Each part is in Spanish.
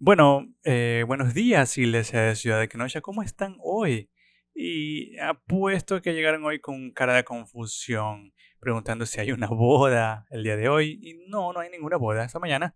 Buenos días, Iglesia de Ciudad de Kenosha. ¿Cómo están hoy? Y apuesto que llegaron hoy con cara de confusión, preguntando si hay una boda el día de hoy. Y no, no hay ninguna boda esta mañana,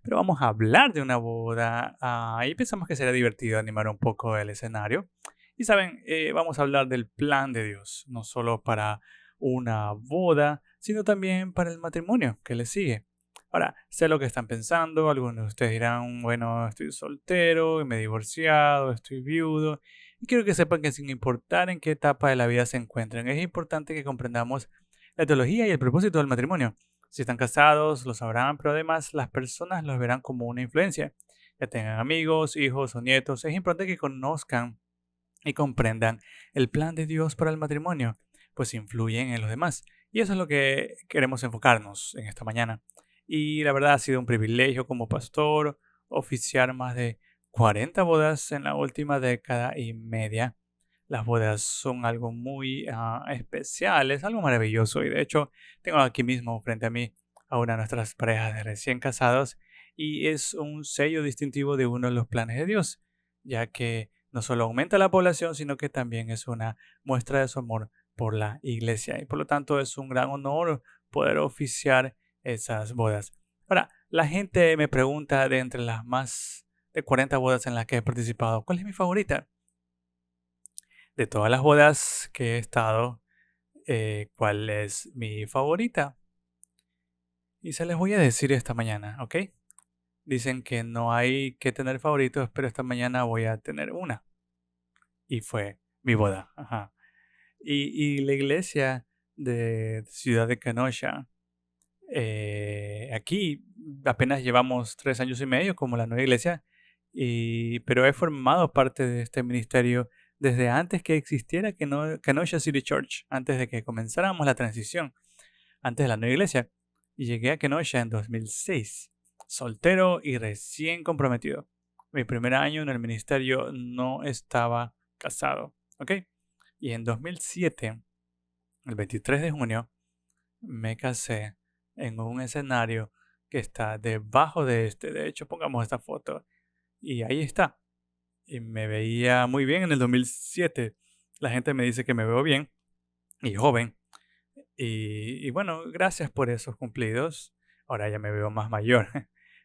pero vamos a hablar de una boda. Y pensamos que sería divertido animar un poco el escenario. Y saben, vamos a hablar del plan de Dios, no solo para una boda, sino también para el matrimonio que le sigue. Ahora, sé lo que están pensando, algunos de ustedes dirán, bueno, estoy soltero, me he divorciado, estoy viudo, y quiero que sepan que sin importar en qué etapa de la vida se encuentren, es importante que comprendamos la teología y el propósito del matrimonio. Si están casados, lo sabrán, pero además las personas los verán como una influencia. Ya tengan amigos, hijos o nietos, es importante que conozcan y comprendan el plan de Dios para el matrimonio, pues influyen en los demás. Y eso es lo que queremos enfocarnos en esta mañana. Y la verdad ha sido un privilegio como pastor oficiar más de 40 bodas en la última década y media. Las bodas son algo muy especial, es algo maravilloso y de hecho tengo aquí mismo frente a mí a una de nuestras parejas de recién casados y es un sello distintivo de uno de los planes de Dios, ya que no solo aumenta la población, sino que también es una muestra de su amor por la iglesia. Y por lo tanto es un gran honor poder oficiar esas bodas. Ahora, la gente me pregunta de entre las más de 40 bodas en las que he participado, ¿cuál es mi favorita? De todas las bodas que he estado, ¿cuál es mi favorita? Y se les voy a decir esta mañana, ¿ok? Dicen que no hay que tener favoritos, pero esta mañana voy a tener una. Y fue mi boda. Ajá. Y la iglesia de Ciudad de Kenosha, aquí apenas llevamos 3 años y medio como la nueva iglesia, pero he formado parte de este ministerio desde antes que existiera Kenosha City Church, antes de que comenzáramos la transición, antes de la nueva iglesia. Y llegué a Kenosha en 2006, soltero y recién comprometido. Mi primer año en el ministerio no estaba casado, ¿ok? Y en 2007, el 23 de junio, me casé en un escenario que está debajo de este. De hecho, pongamos esta foto. Y ahí está. Y me veía muy bien en el 2007. La gente me dice que me veo bien y joven. Y bueno, gracias por esos cumplidos. Ahora ya me veo más mayor.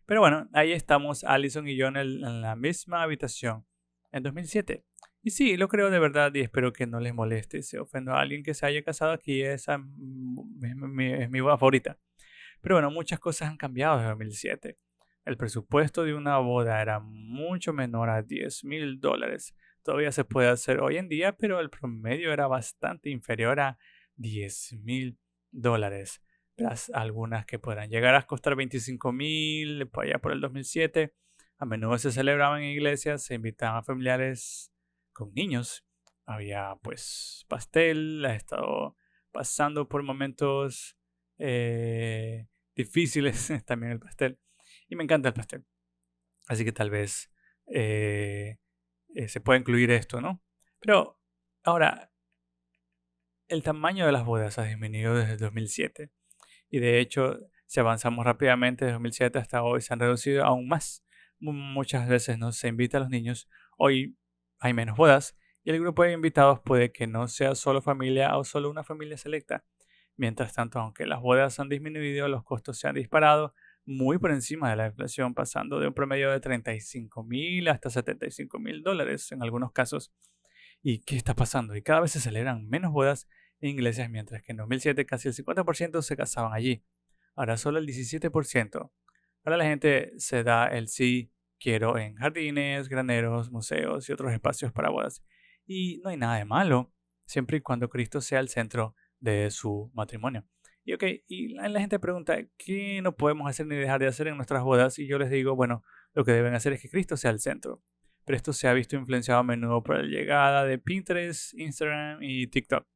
Pero bueno, ahí estamos, Allison y yo en la misma habitación en 2007. Y sí, lo creo de verdad y espero que no les moleste si ofendo a alguien que se haya casado aquí. Esa es mi boda favorita. Pero bueno, muchas cosas han cambiado desde 2007. El presupuesto de una boda era mucho menor a $10,000. Todavía se puede hacer hoy en día, pero el promedio era bastante inferior a $10,000. Tras algunas que podrán llegar a costar 25,000, por allá por el 2007. A menudo se celebraban en iglesias, se invitaban a familiares con niños. Había pues pastel, ha estado pasando por momentos difíciles también el pastel. Y me encanta el pastel. Así que tal vez eh, se pueda incluir esto, ¿no? Pero ahora, el tamaño de las bodas ha disminuido desde el 2007. Y de hecho, si avanzamos rápidamente desde 2007 hasta hoy, se han reducido aún más. Muchas veces no se invita a los niños. Hoy hay menos bodas y el grupo de invitados puede que no sea solo familia o solo una familia selecta. Mientras tanto, aunque las bodas han disminuido, los costos se han disparado muy por encima de la inflación, pasando de un promedio de 35,000 hasta $75,000 en algunos casos. ¿Y qué está pasando? Y cada vez se celebran menos bodas en iglesias, mientras que en 2007 casi el 50% se casaban allí. Ahora solo el 17%. Ahora la gente se da el sí quiero en jardines, graneros, museos y otros espacios para bodas. Y no hay nada de malo, siempre y cuando Cristo sea el centro de su matrimonio. Y ok, y la gente pregunta, ¿qué no podemos hacer ni dejar de hacer en nuestras bodas? Y yo les digo, bueno, lo que deben hacer es que Cristo sea el centro. Pero esto se ha visto influenciado a menudo por la llegada de Pinterest, Instagram y TikTok.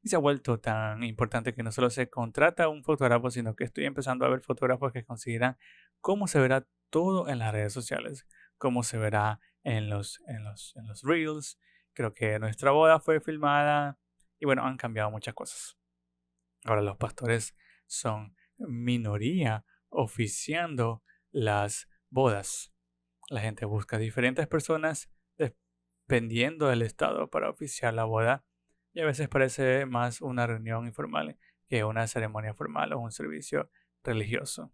Y se ha vuelto tan importante que no solo se contrata un fotógrafo, sino que estoy empezando a ver fotógrafos que consideran cómo se verá todo en las redes sociales, cómo se verá en los reels. Creo que nuestra boda fue filmada y bueno, han cambiado muchas cosas. Ahora los pastores son minoría oficiando las bodas. La gente busca diferentes personas dependiendo del estado para oficiar la boda y a veces parece más una reunión informal que una ceremonia formal o un servicio religioso.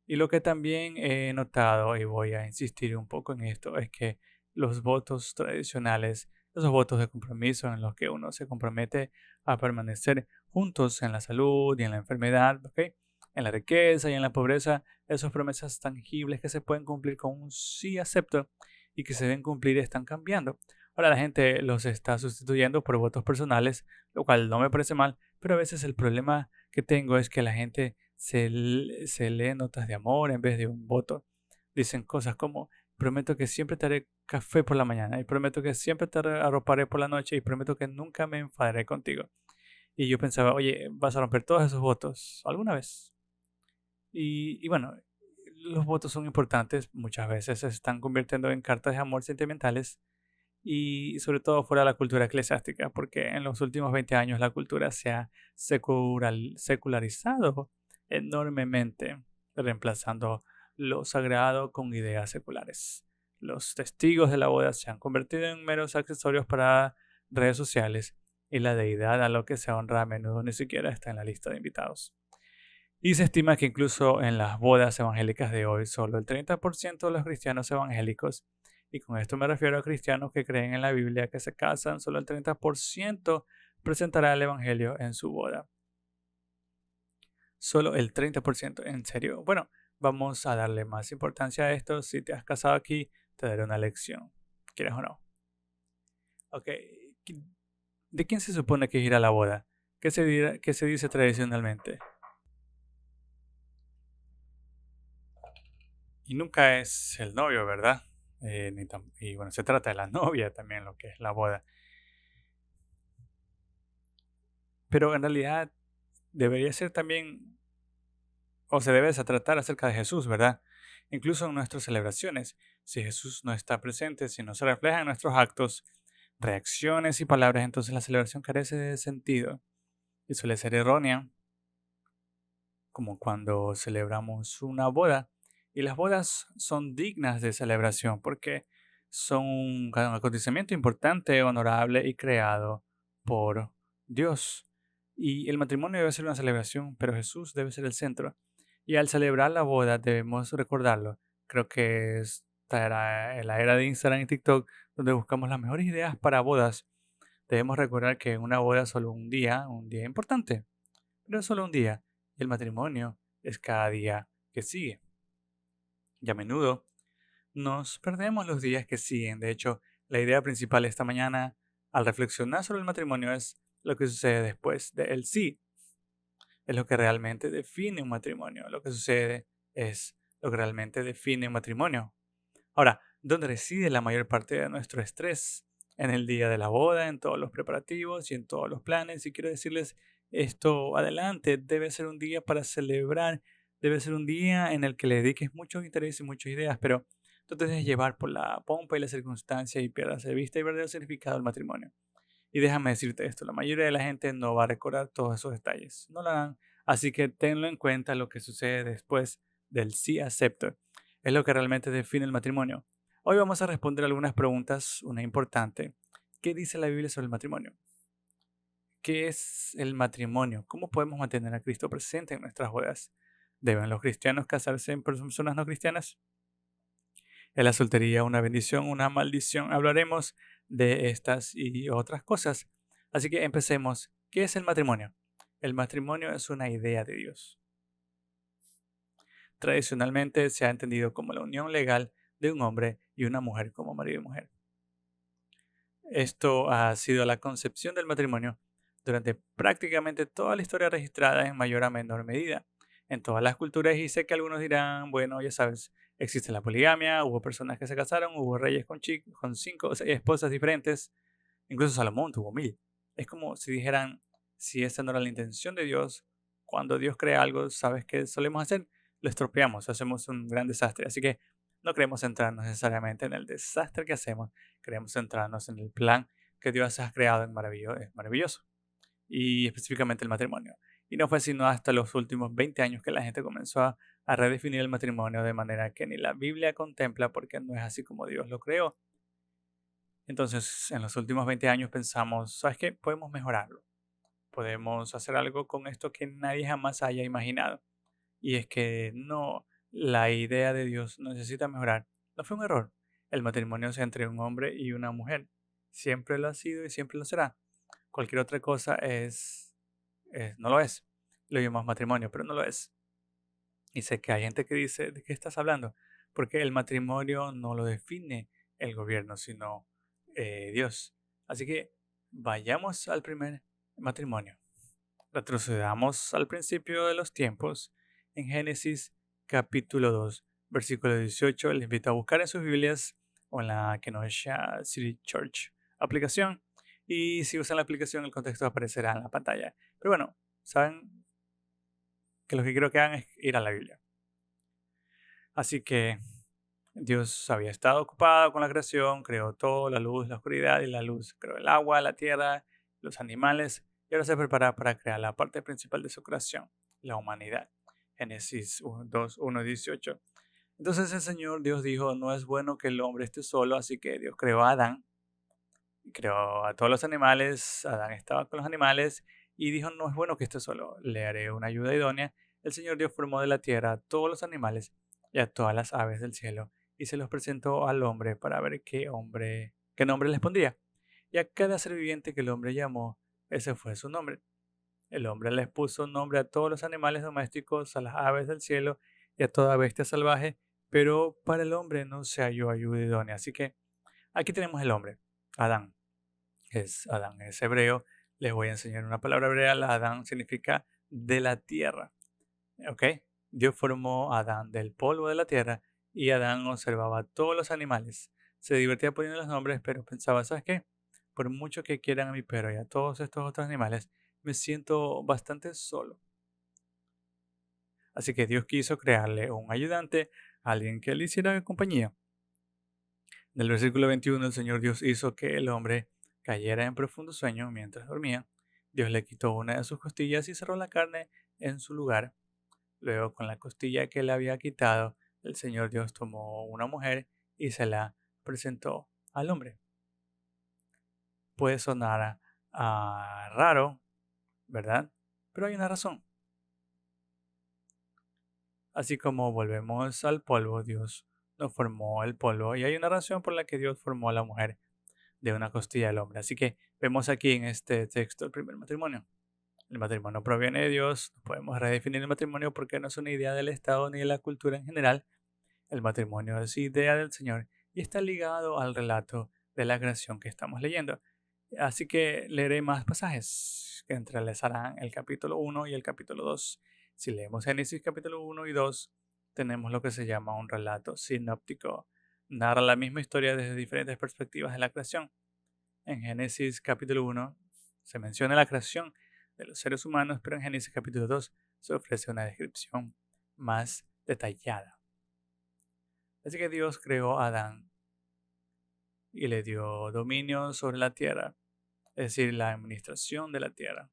Y lo que también he notado, y voy a insistir un poco en esto, es que los votos tradicionales, esos votos de compromiso en los que uno se compromete a permanecer juntos en la salud y en la enfermedad, ¿ok? En la riqueza y en la pobreza, esas promesas tangibles que se pueden cumplir con un sí acepto y que se deben cumplir están cambiando. Ahora la gente los está sustituyendo por votos personales, lo cual no me parece mal, pero a veces el problema que tengo es que la gente se lee notas de amor en vez de un voto. Dicen cosas como, prometo que siempre te haré café por la mañana y prometo que siempre te arroparé por la noche y prometo que nunca me enfadaré contigo. Y yo pensaba, oye, ¿vas a romper todos esos votos alguna vez? Y bueno, los votos son importantes, muchas veces se están convirtiendo en cartas de amor sentimentales y sobre todo fuera de la cultura eclesiástica, porque en los últimos 20 años la cultura se ha secularizado enormemente, reemplazando lo sagrado con ideas seculares. Los testigos de la boda se han convertido en meros accesorios para redes sociales y la deidad a lo que se honra a menudo ni siquiera está en la lista de invitados. Y se estima que incluso en las bodas evangélicas de hoy, solo el 30% de los cristianos evangélicos, y con esto me refiero a cristianos que creen en la Biblia que se casan, solo el 30% presentará el Evangelio en su boda. Solo el 30%, en serio. Bueno, vamos a darle más importancia a esto. Si te has casado aquí, te daré una lección. ¿Quieres o no? Ok. ¿De quién se supone que es ir a la boda? Qué se dice tradicionalmente? Y nunca es el novio, ¿verdad? Y bueno, se trata de la novia también, lo que es la boda. Pero en realidad debería ser también, o se debe tratar acerca de Jesús, ¿verdad? Incluso en nuestras celebraciones, si Jesús no está presente, si no se refleja en nuestros actos, reacciones y palabras, entonces la celebración carece de sentido y suele ser errónea, como cuando celebramos una boda. Y las bodas son dignas de celebración porque son un acontecimiento importante, honorable y creado por Dios. Y el matrimonio debe ser una celebración, pero Jesús debe ser el centro. Y al celebrar la boda debemos recordarlo. Creo que esta era la era de Instagram y TikTok, donde buscamos las mejores ideas para bodas. Debemos recordar que una boda es solo un día importante, pero es solo un día. Y el matrimonio es cada día que sigue. Y a menudo nos perdemos los días que siguen. De hecho, la idea principal esta mañana, al reflexionar sobre el matrimonio, es lo que sucede después del sí. Es lo que realmente define un matrimonio. Lo que sucede es lo que realmente define un matrimonio. Ahora, ¿dónde reside la mayor parte de nuestro estrés? En el día de la boda, en todos los preparativos y en todos los planes. Y quiero decirles esto adelante, debe ser un día para celebrar, debe ser un día en el que le dediques mucho interés y muchas ideas, pero tú te dejes llevar por la pompa y la circunstancia y pierdas de vista y verdadero significado del matrimonio. Y déjame decirte esto, la mayoría de la gente no va a recordar todos esos detalles, no lo harán, así que tenlo en cuenta lo que sucede después del sí acepto. Es lo que realmente define el matrimonio. Hoy vamos a responder algunas preguntas, una importante. ¿Qué dice la Biblia sobre el matrimonio? ¿Qué es el matrimonio? ¿Cómo podemos mantener a Cristo presente en nuestras bodas? ¿Deben los cristianos casarse en personas no cristianas? ¿Es la soltería una bendición, una maldición? Hablaremos de estas y otras cosas. Así que empecemos. ¿Qué es el matrimonio? El matrimonio es una idea de Dios. Tradicionalmente se ha entendido como la unión legal de un hombre y una mujer como marido y mujer. Esto ha sido la concepción del matrimonio durante prácticamente toda la historia registrada en mayor o menor medida en todas las culturas y sé que algunos dirán, bueno, ya sabes, existe la poligamia, hubo personas que se casaron, hubo reyes con 5 o 6 esposas diferentes, incluso Salomón tuvo 1000. Es como si dijeran, si esa no era la intención de Dios, cuando Dios crea algo, ¿sabes qué solemos hacer? Lo estropeamos, hacemos un gran desastre. Así que no queremos centrarnos necesariamente en el desastre que hacemos, queremos centrarnos en el plan que Dios ha creado en es maravilloso. Y específicamente el matrimonio. Y no fue sino hasta los últimos 20 años que la gente comenzó a a redefinir el matrimonio de manera que ni la Biblia contempla porque no es así como Dios lo creó. Entonces, en los últimos 20 años pensamos, ¿sabes qué? Podemos mejorarlo. Podemos hacer algo con esto que nadie jamás haya imaginado. Y es que no, la idea de Dios no necesita mejorar. No fue un error. El matrimonio es entre un hombre y una mujer. Siempre lo ha sido y siempre lo será. Cualquier otra cosa no lo es. Lo llamamos matrimonio, pero no lo es. Y sé que hay gente que dice, ¿de qué estás hablando? Porque el matrimonio no lo define el gobierno, sino Dios. Así que vayamos al primer matrimonio. Retrocedamos al principio de los tiempos, en Génesis capítulo 2, versículo 18. Les invito a buscar en sus Biblias o en la Kenosha City Church aplicación. Y si usan la aplicación, el contexto aparecerá en la pantalla. Pero bueno, saben que lo que quiero que hagan es ir a la Biblia. Así que Dios había estado ocupado con la creación, creó todo, la luz, la oscuridad y la luz. Creó el agua, la tierra, los animales, y ahora se prepara para crear la parte principal de su creación, la humanidad. Génesis 2, 1, 18. Entonces el Señor Dios dijo, no es bueno que el hombre esté solo, así que Dios creó a Adán, creó a todos los animales, Adán estaba con los animales, y dijo, no es bueno que esté solo, le haré una ayuda idónea. El Señor Dios formó de la tierra a todos los animales y a todas las aves del cielo, y se los presentó al hombre para ver qué nombre les pondría. Y a cada ser viviente que el hombre llamó, ese fue su nombre. El hombre les puso nombre a todos los animales domésticos, a las aves del cielo y a toda bestia salvaje, pero para el hombre no se halló ayuda idónea. Así que aquí tenemos el hombre, Adán. Adán es hebreo. Les voy a enseñar una palabra hebrea. Adán significa de la tierra. ¿Ok? Dios formó a Adán del polvo de la tierra y Adán observaba a todos los animales. Se divertía poniendo los nombres, pero pensaba, ¿sabes qué? Por mucho que quieran a mi perro y a todos estos otros animales, me siento bastante solo. Así que Dios quiso crearle un ayudante, alguien que le hiciera compañía. En el versículo 21, el Señor Dios hizo que el hombre cayera en profundo sueño mientras dormía. Dios le quitó una de sus costillas y cerró la carne en su lugar. Luego, con la costilla que le había quitado, el Señor Dios tomó una mujer y se la presentó al hombre. Puede sonar raro, ¿verdad? Pero hay una razón. Así como volvemos al polvo, Dios nos formó el polvo y hay una razón por la que Dios formó a la mujer de una costilla del hombre. Así que vemos aquí en este texto el primer matrimonio. El matrimonio proviene de Dios. No podemos redefinir el matrimonio porque no es una idea del Estado ni de la cultura en general. El matrimonio es idea del Señor y está ligado al relato de la creación que estamos leyendo. Así que leeré más pasajes que entrelazarán el capítulo 1 y el capítulo 2. Si leemos Génesis capítulo 1 y 2, tenemos lo que se llama un relato sinóptico. Narra la misma historia desde diferentes perspectivas de la creación. En Génesis capítulo 1 se menciona la creación de los seres humanos, pero en Génesis capítulo 2 se ofrece una descripción más detallada. Así que Dios creó a Adán y le dio dominio sobre la tierra, es decir, la administración de la tierra.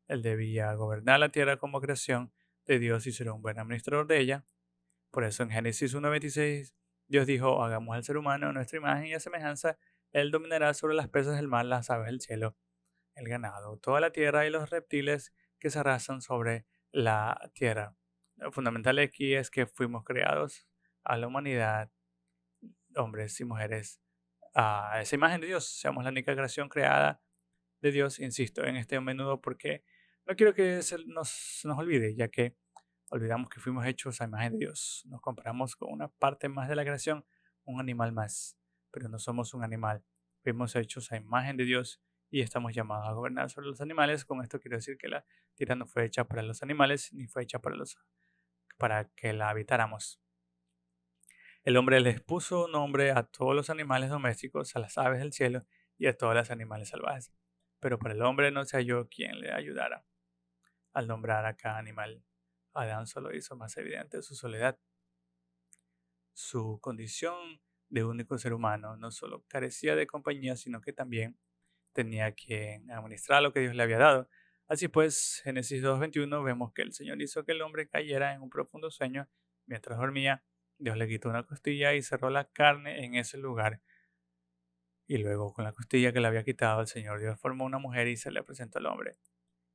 Él debía gobernar la tierra como creación de Dios y ser un buen administrador de ella. Por eso en Génesis 1:26 Dios dijo, hagamos al ser humano a nuestra imagen y a semejanza, él dominará sobre las pesas del mar, las aves del cielo, el ganado, toda la tierra y los reptiles que se arrastran sobre la tierra. Lo fundamental aquí es que fuimos creados a la humanidad, hombres y mujeres, a esa imagen de Dios. Seamos la única creación creada de Dios, insisto en este menudo porque no quiero que se nos olvide, ya que olvidamos que fuimos hechos a imagen de Dios. Nos comparamos con una parte más de la creación, un animal más, pero no somos un animal. Fuimos hechos a imagen de Dios y estamos llamados a gobernar sobre los animales. Con esto quiero decir que la tierra no fue hecha para los animales, ni fue hecha para que la habitáramos. El hombre les puso nombre a todos los animales domésticos, a las aves del cielo y a todos los animales salvajes. Pero para el hombre no se halló quien le ayudara. Al nombrar a cada animal, Adán solo hizo más evidente su soledad. Su condición de único ser humano no solo carecía de compañía, sino que también tenía quien administrar lo que Dios le había dado. Así pues, Génesis 2:21 vemos que el Señor hizo que el hombre cayera en un profundo sueño mientras dormía. Dios le quitó una costilla y cerró la carne en ese lugar. Y luego, con la costilla que le había quitado, el Señor Dios formó una mujer y se le presentó al hombre.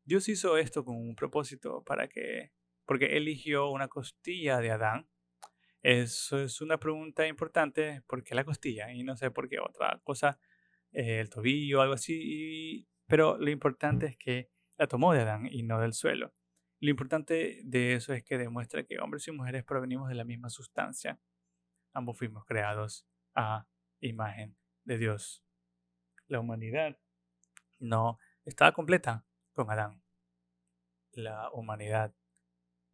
Dios hizo esto con un propósito porque eligió una costilla de Adán. Eso es una pregunta importante. ¿Por qué la costilla? Y no sé por qué otra cosa, el tobillo o algo así. Pero lo importante es que la tomó de Adán y no del suelo. Lo importante de eso es que demuestra que hombres y mujeres provenimos de la misma sustancia. Ambos fuimos creados a imagen de Dios. La humanidad no estaba completa con Adán. La humanidad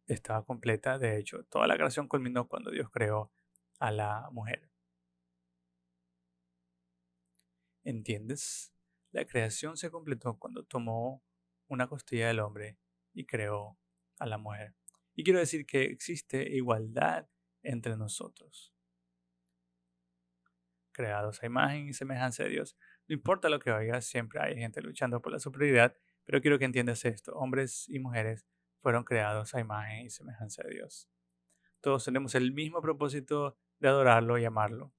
estaba completa. De hecho, toda la creación culminó cuando Dios creó a la mujer. ¿Entiendes? La creación se completó cuando tomó una costilla del hombre y creó a la mujer. Y quiero decir que existe igualdad entre nosotros, creados a imagen y semejanza de Dios. No importa lo que oigas, siempre hay gente luchando por la superioridad, pero quiero que entiendas esto. Hombres y mujeres fueron creados a imagen y semejanza de Dios. Todos tenemos el mismo propósito de adorarlo y amarlo.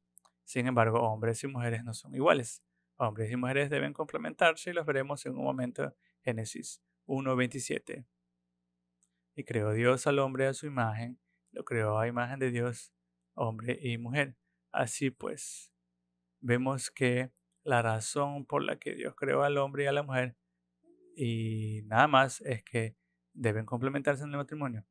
Sin embargo, hombres y mujeres no son iguales. Hombres y mujeres deben complementarse y los veremos en un momento. Génesis 1:27. Y creó Dios al hombre a su imagen, lo creó a imagen de Dios, hombre y mujer. Así pues, vemos que la razón por la que Dios creó al hombre y a la mujer y nada más es que deben complementarse en el matrimonio.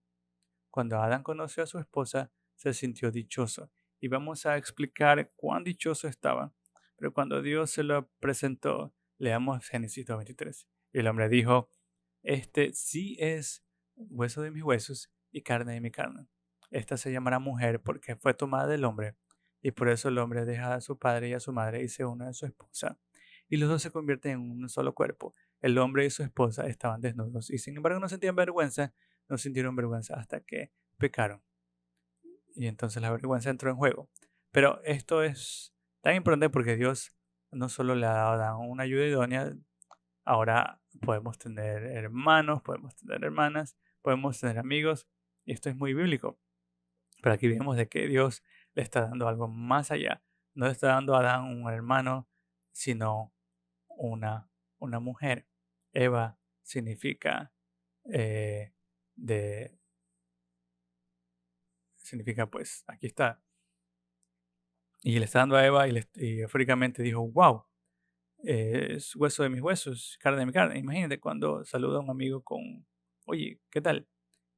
Cuando Adán conoció a su esposa, se sintió dichoso. Y vamos a explicar cuán dichoso estaba. Pero cuando Dios se lo presentó, leamos Génesis 2:23. Y el hombre dijo, este sí es hueso de mis huesos y carne de mi carne. Esta se llamará mujer porque fue tomada del hombre. Y por eso el hombre deja a su padre y a su madre y se une a su esposa. Y los dos se convierten en un solo cuerpo. El hombre y su esposa estaban desnudos y sin embargo no sentían vergüenza, no sintieron vergüenza hasta que pecaron. Y entonces la vergüenza entró en juego. Pero esto es tan importante porque Dios no solo le ha dado a Adán una ayuda idónea, ahora podemos tener hermanos, podemos tener hermanas, podemos tener amigos, y esto es muy bíblico. Pero aquí vemos de que Dios le está dando algo más allá. No le está dando a Adán un hermano, sino una, una mujer. Eva significa eh, de significa pues aquí está. Y le está dando a Eva y eufóricamente dijo, wow, es hueso de mis huesos, carne de mi carne. Imagínate cuando saluda a un amigo con, oye, ¿qué tal?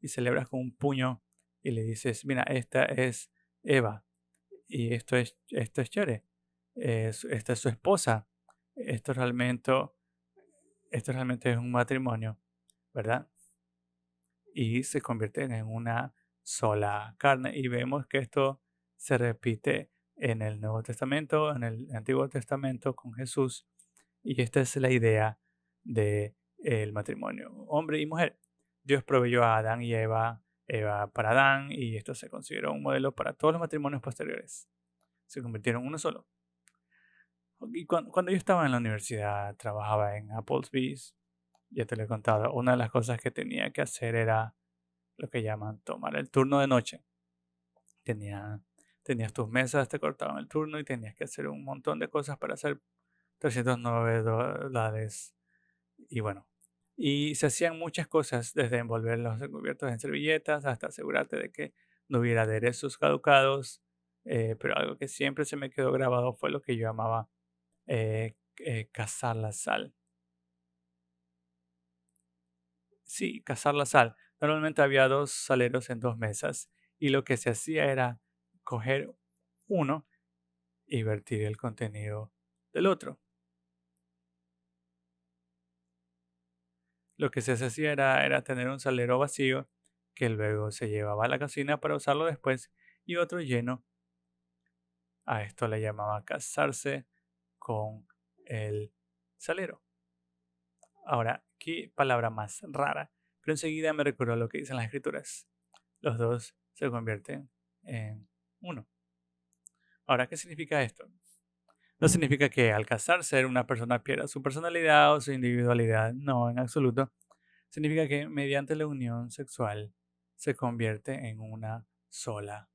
Y celebras con un puño y le dices, mira, esta es Eva y esto es chévere. Esta es su esposa. Esto realmente, esto realmente es un matrimonio, ¿verdad? Y se convierten en una sola carne. Y vemos que esto se repite en el Nuevo Testamento, en el Antiguo Testamento con Jesús. Y esta es la idea del matrimonio, hombre y mujer. Dios proveyó a Adán y Eva, Eva para Adán, y esto se consideró un modelo para todos los matrimonios posteriores. Se convirtieron en uno solo. Y cuando yo estaba en la universidad, trabajaba en Applebee's, ya te lo he contado, una de las cosas que tenía que hacer era lo que llaman tomar el turno de noche. Tenía, tenías tus mesas, te cortaban el turno y tenías que hacer un montón de cosas para hacer $309. Y bueno, y se hacían muchas cosas, desde envolver los recubiertos en servilletas hasta asegurarte de que no hubiera aderezos caducados. Pero algo que siempre se me quedó grabado fue lo que yo llamaba cazar la sal. Sí, cazar la sal. Normalmente había dos saleros en dos mesas y lo que se hacía era coger uno y vertir el contenido del otro. Lo que se hacía era tener un salero vacío que luego se llevaba a la cocina para usarlo después y otro lleno. A esto le llamaba casarse con el salero. Ahora, qué palabra más rara, pero enseguida me recordó lo que dicen las escrituras. Los dos se convierten en uno. Ahora, ¿qué significa esto? No significa que al casarse una persona pierda su personalidad o su individualidad, no, en absoluto. significa que mediante la unión sexual se convierte en una sola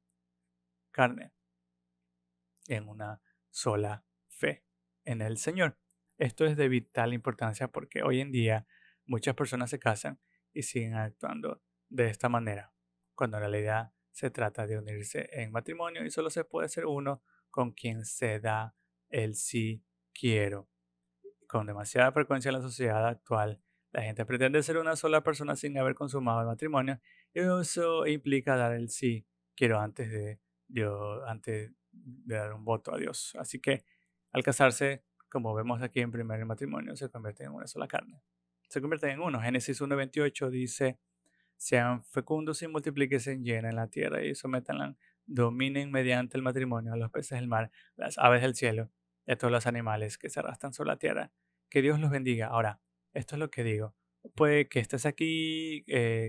carne, en una sola fe en el Señor. Esto es de vital importancia porque hoy en día muchas personas se casan y siguen actuando de esta manera, cuando en realidad se trata de unirse en matrimonio y solo se puede ser uno con quien se da el sí quiero. Con demasiada frecuencia en la sociedad actual, la gente pretende ser una sola persona sin haber consumado el matrimonio y eso implica dar el sí quiero antes de dar un voto a Dios. Así que al casarse, como vemos aquí en primer matrimonio, se convierte en una sola carne. Se convierte en uno. Génesis 1:28 dice, sean fecundos y multiplíquense, llenen la tierra y sométanla, dominen mediante el matrimonio a los peces del mar, las aves del cielo y a todos los animales que se arrastran sobre la tierra. Que Dios los bendiga. Ahora, esto es lo que digo. Puede que estés aquí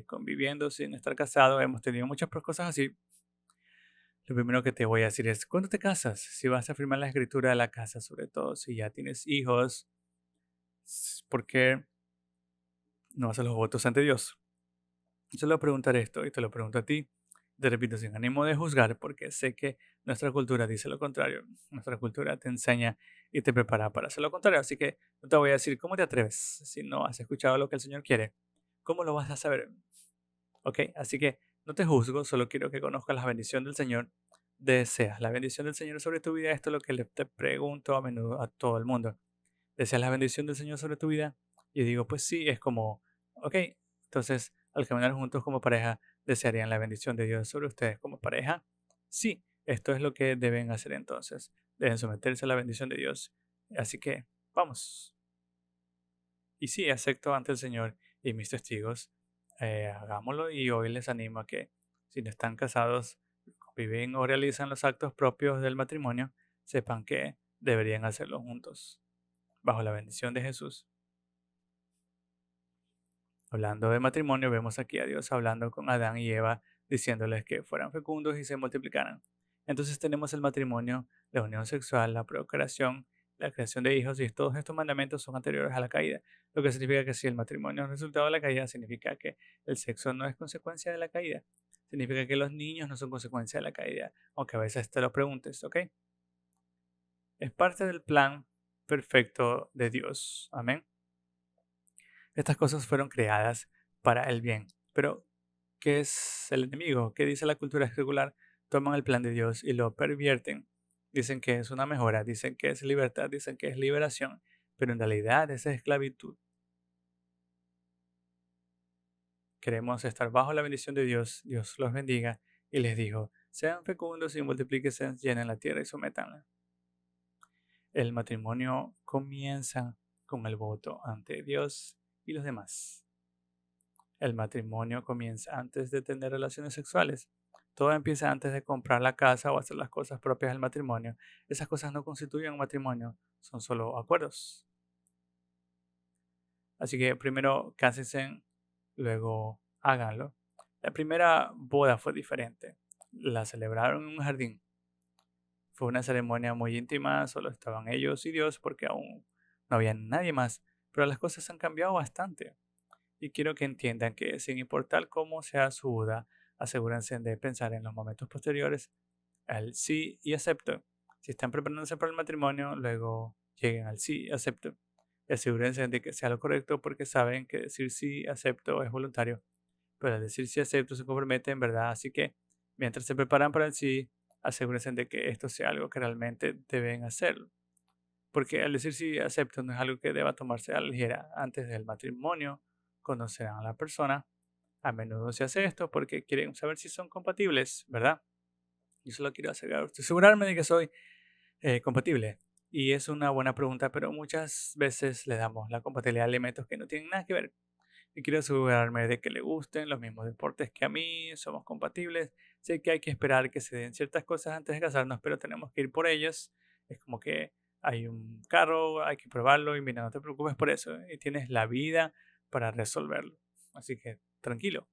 conviviendo sin estar casado. Hemos tenido muchas cosas así. Lo primero que te voy a decir es, ¿cuándo te casas? Si vas a firmar la escritura de la casa, sobre todo si ya tienes hijos, ¿por qué no haces los votos ante Dios? Yo le voy a preguntar esto y te lo pregunto a ti. Te repito, sin ánimo de juzgar, porque sé que nuestra cultura dice lo contrario. Nuestra cultura te enseña y te prepara para hacer lo contrario. Así que no te voy a decir cómo te atreves si no has escuchado lo que el Señor quiere. ¿Cómo lo vas a saber? Ok, así que no te juzgo, solo quiero que conozcas la bendición del Señor. Deseas la bendición del Señor sobre tu vida. Esto es lo que te pregunto a menudo a todo el mundo. ¿Deseas la bendición del Señor sobre tu vida? Y digo, pues sí, es como, ok, entonces al caminar juntos como pareja, ¿desearían la bendición de Dios sobre ustedes como pareja? Sí, esto es lo que deben hacer entonces. Deben someterse a la bendición de Dios. Así que, vamos. Y sí, acepto ante el Señor y mis testigos. Hagámoslo y hoy les animo a que, si no están casados, viven o realizan los actos propios del matrimonio, sepan que deberían hacerlo juntos, bajo la bendición de Jesús. Hablando de matrimonio, vemos aquí a Dios hablando con Adán y Eva, diciéndoles que fueran fecundos y se multiplicaran. Entonces tenemos el matrimonio, la unión sexual, la procreación, la creación de hijos, y todos estos mandamientos son anteriores a la caída. Lo que significa que si el matrimonio es resultado de la caída, significa que el sexo no es consecuencia de la caída. Significa que los niños no son consecuencia de la caída, aunque a veces te lo preguntes, ¿ok? Es parte del plan perfecto de Dios. Amén. Estas cosas fueron creadas para el bien. Pero, ¿qué es el enemigo? ¿Qué dice la cultura secular? Toman el plan de Dios y lo pervierten. Dicen que es una mejora, dicen que es libertad, dicen que es liberación, pero en realidad es esclavitud. Queremos estar bajo la bendición de Dios. Dios los bendiga y les dijo, sean fecundos y multiplíquense, llenen la tierra y sométanla. El matrimonio comienza con el voto ante Dios y los demás. El matrimonio comienza antes de tener relaciones sexuales. Todo empieza antes de comprar la casa o hacer las cosas propias del matrimonio. Esas cosas no constituyen un matrimonio, son solo acuerdos. Así que primero cásense, luego háganlo. La primera boda fue diferente. La celebraron en un jardín. Fue una ceremonia muy íntima, solo estaban ellos y Dios porque aún no había nadie más. Pero las cosas han cambiado bastante. Y quiero que entiendan que sin importar cómo sea su boda, asegúrense de pensar en los momentos posteriores al sí y acepto. Si están preparándose para el matrimonio, luego lleguen al sí y acepto. Y asegúrense de que sea lo correcto porque saben que decir sí acepto es voluntario, pero al decir sí acepto se compromete en verdad. Así que mientras se preparan para el sí, asegúrense de que esto sea algo que realmente deben hacerlo. Porque al decir sí acepto no es algo que deba tomarse a la ligera. Antes del matrimonio conocerán a la persona. A menudo se hace esto porque quieren saber si son compatibles, ¿verdad? Yo solo quiero asegurarme de que soy compatible. Y es una buena pregunta, pero muchas veces le damos la compatibilidad a elementos que no tienen nada que ver. Y quiero asegurarme de que le gusten los mismos deportes que a mí, somos compatibles. Sé que hay que esperar que se den ciertas cosas antes de casarnos, pero tenemos que ir por ellas. Es como que hay un carro, hay que probarlo y mira, no te preocupes por eso. Y tienes la vida para resolverlo. Así que tranquilo.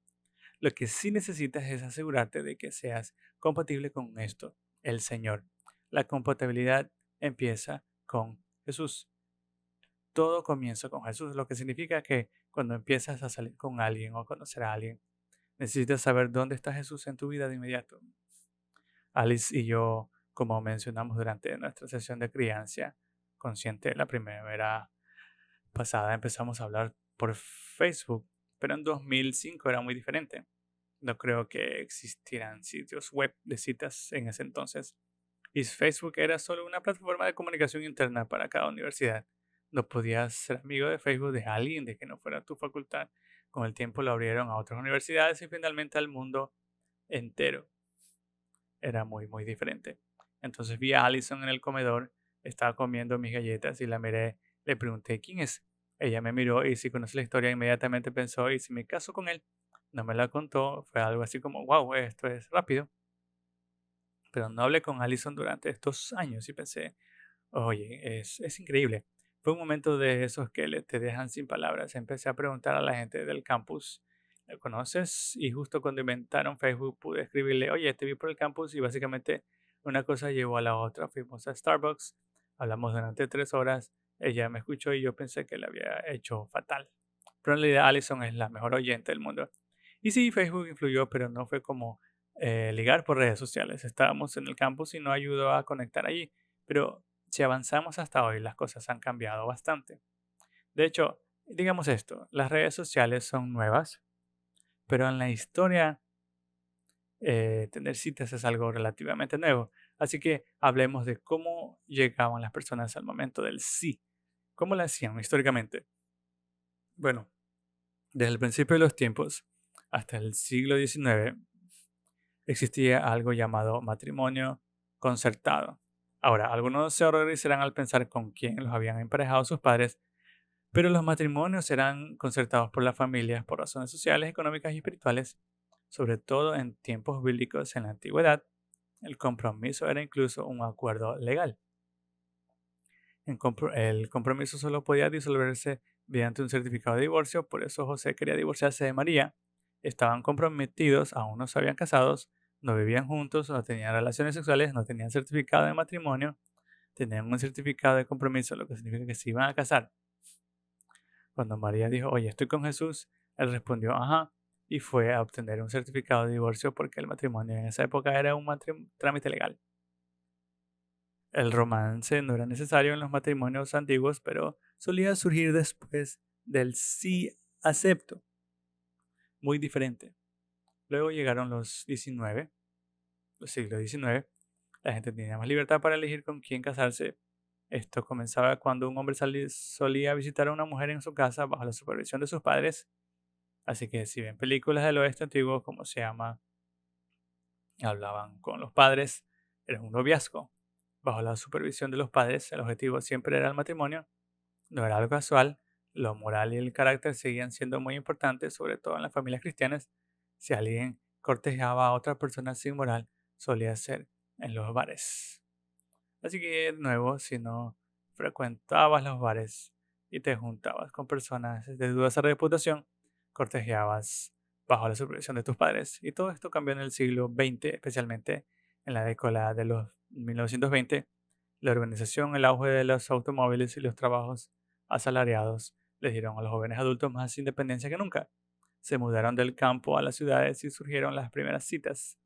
Lo que sí necesitas es asegurarte de que seas compatible con esto, el Señor. La compatibilidad empieza con Jesús. Todo comienza con Jesús, lo que significa que Cuando empiezas a salir con alguien o a conocer a alguien, necesitas saber dónde está Jesús en tu vida de inmediato. Alice y yo, como mencionamos durante nuestra sesión de crianza consciente, la primavera pasada empezamos a hablar por Facebook, pero en 2005 era muy diferente. No creo que existieran sitios web de citas en ese entonces. Y Facebook era solo una plataforma de comunicación interna para cada universidad. No podías ser amigo de Facebook de alguien de que no fuera tu facultad. Con el tiempo lo abrieron a otras universidades y finalmente al mundo entero. Era muy, muy diferente. Entonces vi a Allison en el comedor, estaba comiendo mis galletas y la miré, le pregunté quién es. Ella me miró y si conoce la historia inmediatamente pensó, ¿y si me caso con él? No me la contó, fue algo así como, wow, esto es rápido. Pero no hablé con Allison durante estos años y pensé, oye, es increíble. Fue un momento de esos que te dejan sin palabras. Empecé a preguntar a la gente del campus, ¿lo conoces? Y justo cuando inventaron Facebook pude escribirle, oye, te vi por el campus y básicamente una cosa llevó a la otra. Fuimos a Starbucks, hablamos durante 3 horas, ella me escuchó y yo pensé que le había hecho fatal. Pero en realidad Allison es la mejor oyente del mundo. Y sí, Facebook influyó, pero no fue como ligar por redes sociales. Estábamos en el campus y no ayudó a conectar allí. Pero si avanzamos hasta hoy, las cosas han cambiado bastante. De hecho, digamos esto, las redes sociales son nuevas, pero en la historia tener citas es algo relativamente nuevo. Así que hablemos de cómo llegaban las personas al momento del sí. ¿Cómo lo hacían históricamente? Bueno, desde el principio de los tiempos hasta el siglo XIX existía algo llamado matrimonio concertado. Ahora, algunos se horrorizarán al pensar con quién los habían emparejado sus padres, pero los matrimonios eran concertados por las familias por razones sociales, económicas y espirituales, sobre todo en tiempos bíblicos en la antigüedad. El compromiso era incluso un acuerdo legal. El compromiso solo podía disolverse mediante un certificado de divorcio, por eso José quería divorciarse de María. Estaban comprometidos, aún no se habían casados, no vivían juntos, no tenían relaciones sexuales, no tenían certificado de matrimonio, tenían un certificado de compromiso, lo que significa que se iban a casar. Cuando María dijo, oye, estoy con Jesús, él respondió, ajá, y fue a obtener un certificado de divorcio porque el matrimonio en esa época era un trámite legal. El romance no era necesario en los matrimonios antiguos, pero solía surgir después del sí acepto, muy diferente. Luego llegaron los siglos XIX, la gente tenía más libertad para elegir con quién casarse. Esto comenzaba cuando un hombre solía visitar a una mujer en su casa bajo la supervisión de sus padres. Así que si ven películas del oeste antiguo, como se llama, hablaban con los padres, era un noviazgo. Bajo la supervisión de los padres, el objetivo siempre era el matrimonio, no era algo casual, lo moral y el carácter seguían siendo muy importantes, sobre todo en las familias cristianas. Si alguien cortejaba a otra persona sin moral, solía ser en los bares. Así que, de nuevo, si no frecuentabas los bares y te juntabas con personas de dudosa reputación, cortejabas bajo la supervisión de tus padres. Y todo esto cambió en el siglo XX, especialmente en la década de los 1920. La urbanización, el auge de los automóviles y los trabajos asalariados les dieron a los jóvenes adultos más independencia que nunca. Se mudaron del campo a las ciudades y surgieron las primeras citas.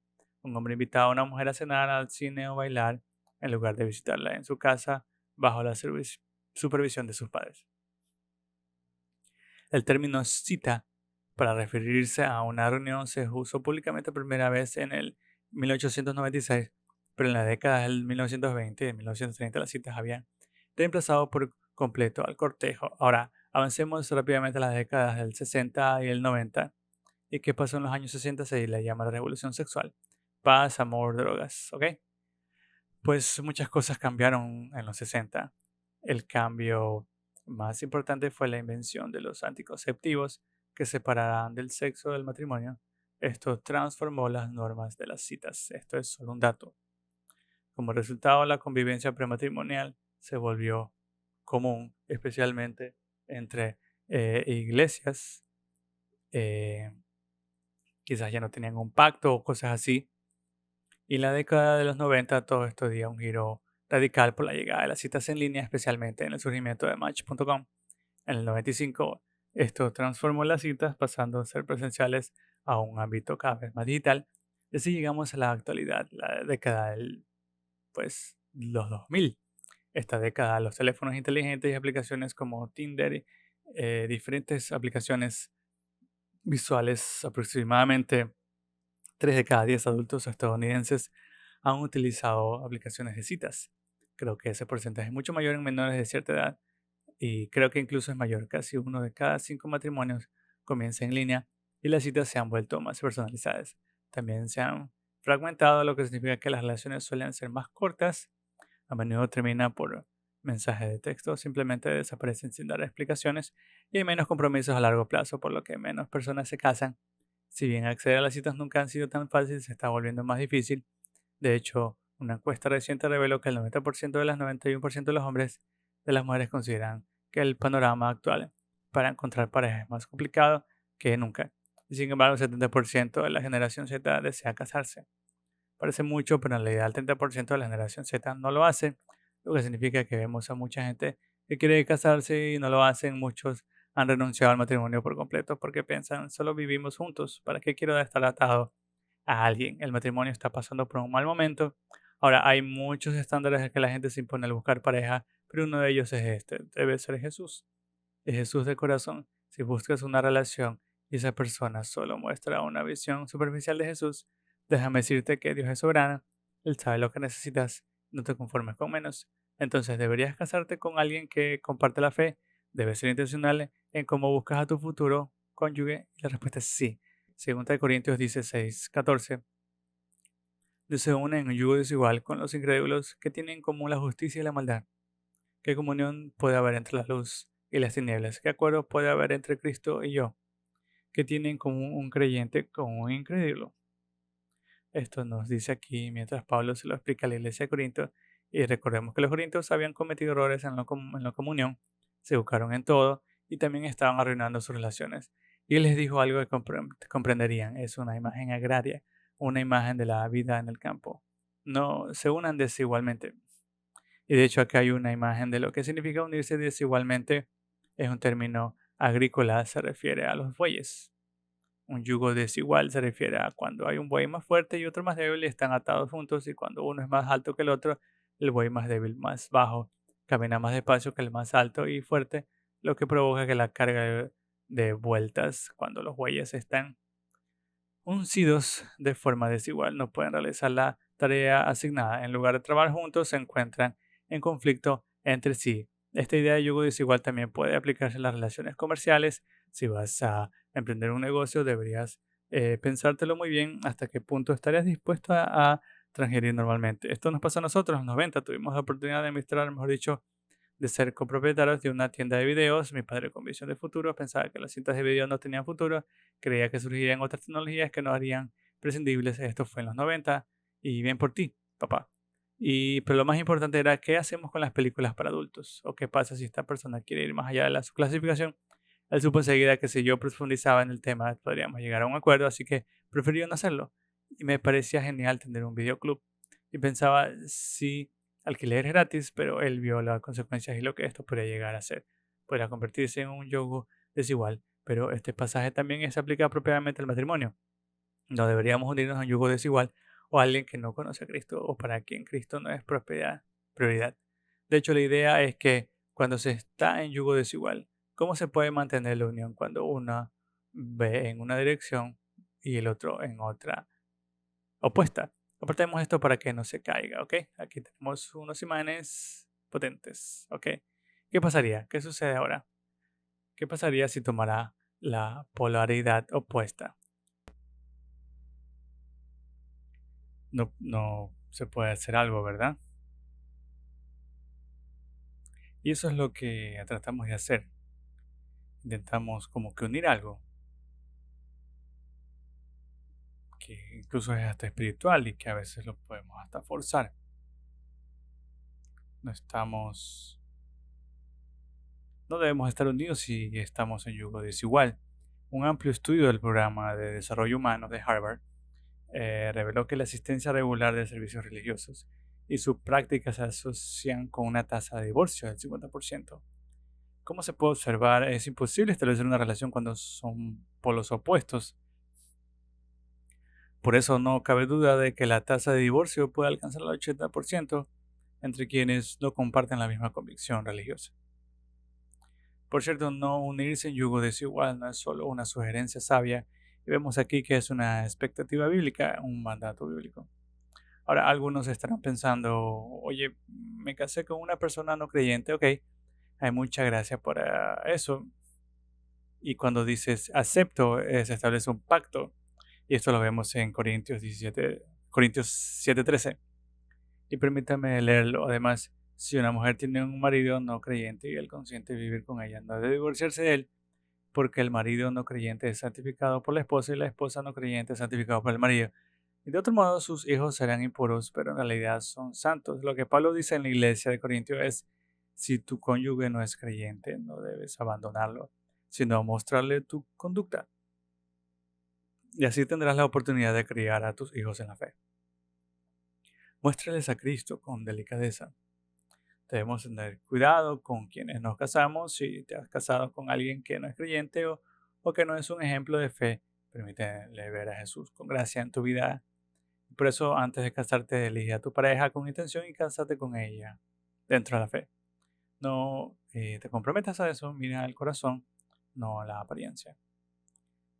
Un hombre invitaba a una mujer a cenar, al cine o bailar en lugar de visitarla en su casa bajo la supervisión de sus padres. El término cita para referirse a una reunión se usó públicamente por primera vez en el 1896, pero en la década del 1920 y de 1930 las citas habían reemplazado por completo al cortejo. Ahora, avancemos rápidamente a las décadas del 60 y el 90. ¿Y qué pasó en los años 60? Se le llama la revolución sexual. Paz, amor, drogas, ¿ok? Pues muchas cosas cambiaron en los 60. El cambio más importante fue la invención de los anticonceptivos que separarán del sexo del matrimonio. Esto transformó las normas de las citas. Esto es solo un dato. Como resultado, la convivencia prematrimonial se volvió común, especialmente entre iglesias. Quizás ya no tenían un pacto o cosas así. Y en la década de los 90 todo esto dio un giro radical por la llegada de las citas en línea, especialmente en el surgimiento de Match.com. En el 95 Esto transformó las citas pasando a ser presenciales a un ámbito cada vez más digital. Y así llegamos a la actualidad, la década del, los 2000. Esta década, los teléfonos inteligentes y aplicaciones como Tinder, diferentes aplicaciones visuales, aproximadamente 3 de cada 10 adultos estadounidenses han utilizado aplicaciones de citas. Creo que ese porcentaje es mucho mayor en menores de cierta edad y creo que incluso es mayor. Casi uno de cada 5 matrimonios comienza en línea y las citas se han vuelto más personalizadas. También se han fragmentado, lo que significa que las relaciones suelen ser más cortas. A menudo termina por mensaje de texto, simplemente desaparecen sin dar explicaciones y hay menos compromisos a largo plazo, por lo que menos personas se casan. Si bien acceder a las citas nunca han sido tan fácil, se está volviendo más difícil. De hecho, una encuesta reciente reveló que el 90% de las 91% de los hombres de las mujeres consideran que el panorama actual para encontrar pareja es más complicado que nunca. Y sin embargo, el 70% de la generación Z desea casarse. Parece mucho, pero en realidad el 30% de la generación Z no lo hace, lo que significa que vemos a mucha gente que quiere casarse y no lo hacen. Muchos han renunciado al matrimonio por completo porque piensan, solo vivimos juntos, ¿para qué quiero estar atado a alguien? El matrimonio está pasando por un mal momento. Ahora, hay muchos estándares que la gente se impone al buscar pareja, pero uno de ellos es este, debe ser Jesús. Es Jesús de corazón. Si buscas una relación y esa persona solo muestra una visión superficial de Jesús, déjame decirte que Dios es soberano, Él sabe lo que necesitas, no te conformes con menos. Entonces deberías casarte con alguien que comparte la fe, debes ser intencional en cómo buscas a tu futuro cónyuge. Y la respuesta es sí. Según Corintios 16:14, se unen en un yugo desigual con los incrédulos que tienen en común la justicia y la maldad. ¿Qué comunión puede haber entre la luz y las tinieblas? ¿Qué acuerdo puede haber entre Cristo y yo? ¿Qué tiene en común un creyente con un incrédulo? Esto nos dice aquí mientras Pablo se lo explica a la iglesia de Corinto. Y recordemos que los corintios habían cometido errores en la comunión, se buscaron en todo y también estaban arruinando sus relaciones. Y él les dijo algo que comprenderían: es una imagen agraria, una imagen de la vida en el campo. No se unan desigualmente. Y de hecho acá hay una imagen de lo que significa unirse desigualmente. Es un término agrícola, se refiere a los bueyes. Un yugo desigual se refiere a cuando hay un buey más fuerte y otro más débil y están atados juntos, y cuando uno es más alto que el otro, el buey más débil, más bajo, camina más despacio que el más alto y fuerte, lo que provoca que la carga de vueltas cuando los bueyes están uncidos de forma desigual no pueden realizar la tarea asignada. En lugar de trabajar juntos, se encuentran en conflicto entre sí. Esta idea de yugo desigual también puede aplicarse en las relaciones comerciales. Si vas a emprender un negocio, deberías pensártelo muy bien hasta qué punto estarías dispuesto a transgredir normalmente. Esto nos pasa a nosotros. En los 90 tuvimos la oportunidad de administrar, mejor dicho, de ser copropietarios de una tienda de videos. Mi padre, con visión de futuro, pensaba que las cintas de video no tenían futuro, creía que surgirían otras tecnologías que nos harían prescindibles. Esto fue en los 90 y bien por ti, papá. Pero lo más importante era qué hacemos con las películas para adultos, o qué pasa si esta persona quiere ir más allá de su clasificación. Él supo enseguida que si yo profundizaba en el tema podríamos llegar a un acuerdo, así que prefirió no hacerlo. Y me parecía genial tener un videoclub. Y pensaba, si alquiler es gratis, pero él vio las consecuencias y lo que esto podría llegar a ser. Podría convertirse en un yugo desigual. Pero este pasaje también se aplica propiamente al matrimonio. No deberíamos unirnos a un yugo desigual o a alguien que no conoce a Cristo o para quien Cristo no es prioridad. De hecho, la idea es que cuando se está en yugo desigual, ¿cómo se puede mantener la unión cuando uno ve en una dirección y el otro en otra opuesta? Apartemos esto para que no se caiga, ¿ok? Aquí tenemos unas imágenes potentes, ¿ok? ¿Qué pasaría? ¿Qué sucede ahora? ¿Qué pasaría si tomara la polaridad opuesta? No se puede hacer algo, ¿verdad? Y eso es lo que tratamos de hacer. Intentamos como que unir algo que incluso es hasta espiritual y que a veces lo podemos hasta forzar. No estamos, no debemos estar unidos si estamos en yugo desigual. Un amplio estudio del programa de desarrollo humano de Harvard reveló que la asistencia regular de servicios religiosos y sus prácticas se asocian con una tasa de divorcio del 50%. Como se puede observar, es imposible establecer una relación cuando son polos opuestos. Por eso no cabe duda de que la tasa de divorcio puede alcanzar el 80% entre quienes no comparten la misma convicción religiosa. Por cierto, no unirse en yugo desigual no es solo una sugerencia sabia, y vemos aquí que es una expectativa bíblica, un mandato bíblico. Ahora, algunos estarán pensando, oye, me casé con una persona no creyente, ok, hay mucha gracia para eso. Y cuando dices acepto, se establece un pacto. Y esto lo vemos en Corintios 7:13. Y permítame leerlo. Además, si una mujer tiene un marido no creyente y él consiente vivir con ella, no debe divorciarse de él, porque el marido no creyente es santificado por la esposa y la esposa no creyente es santificada por el marido. Y de otro modo, sus hijos serán impuros, pero en realidad son santos. Lo que Pablo dice en la iglesia de Corintios es, si tu cónyuge no es creyente, no debes abandonarlo, sino mostrarle tu conducta. Y así tendrás la oportunidad de criar a tus hijos en la fe. Muéstrales a Cristo con delicadeza. Debemos tener cuidado con quienes nos casamos. Si te has casado con alguien que no es creyente o que no es un ejemplo de fe, permítele ver a Jesús con gracia en tu vida. Por eso, antes de casarte, elige a tu pareja con intención y cásate con ella dentro de la fe. No te comprometas a eso, mira el corazón, no la apariencia.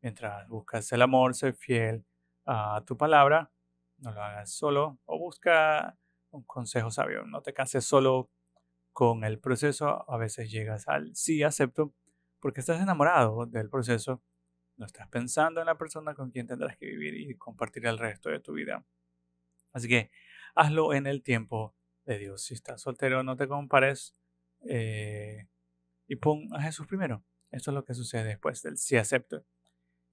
Mientras buscas el amor, ser fiel a tu palabra, no lo hagas solo o busca un consejo sabio. No te cases solo con el proceso. A veces llegas al sí, acepto, porque estás enamorado del proceso. No estás pensando en la persona con quien tendrás que vivir y compartir el resto de tu vida. Así que hazlo en el tiempo de Dios. Si estás soltero, no te compares y pon a Jesús primero. Esto es lo que sucede después del sí acepto.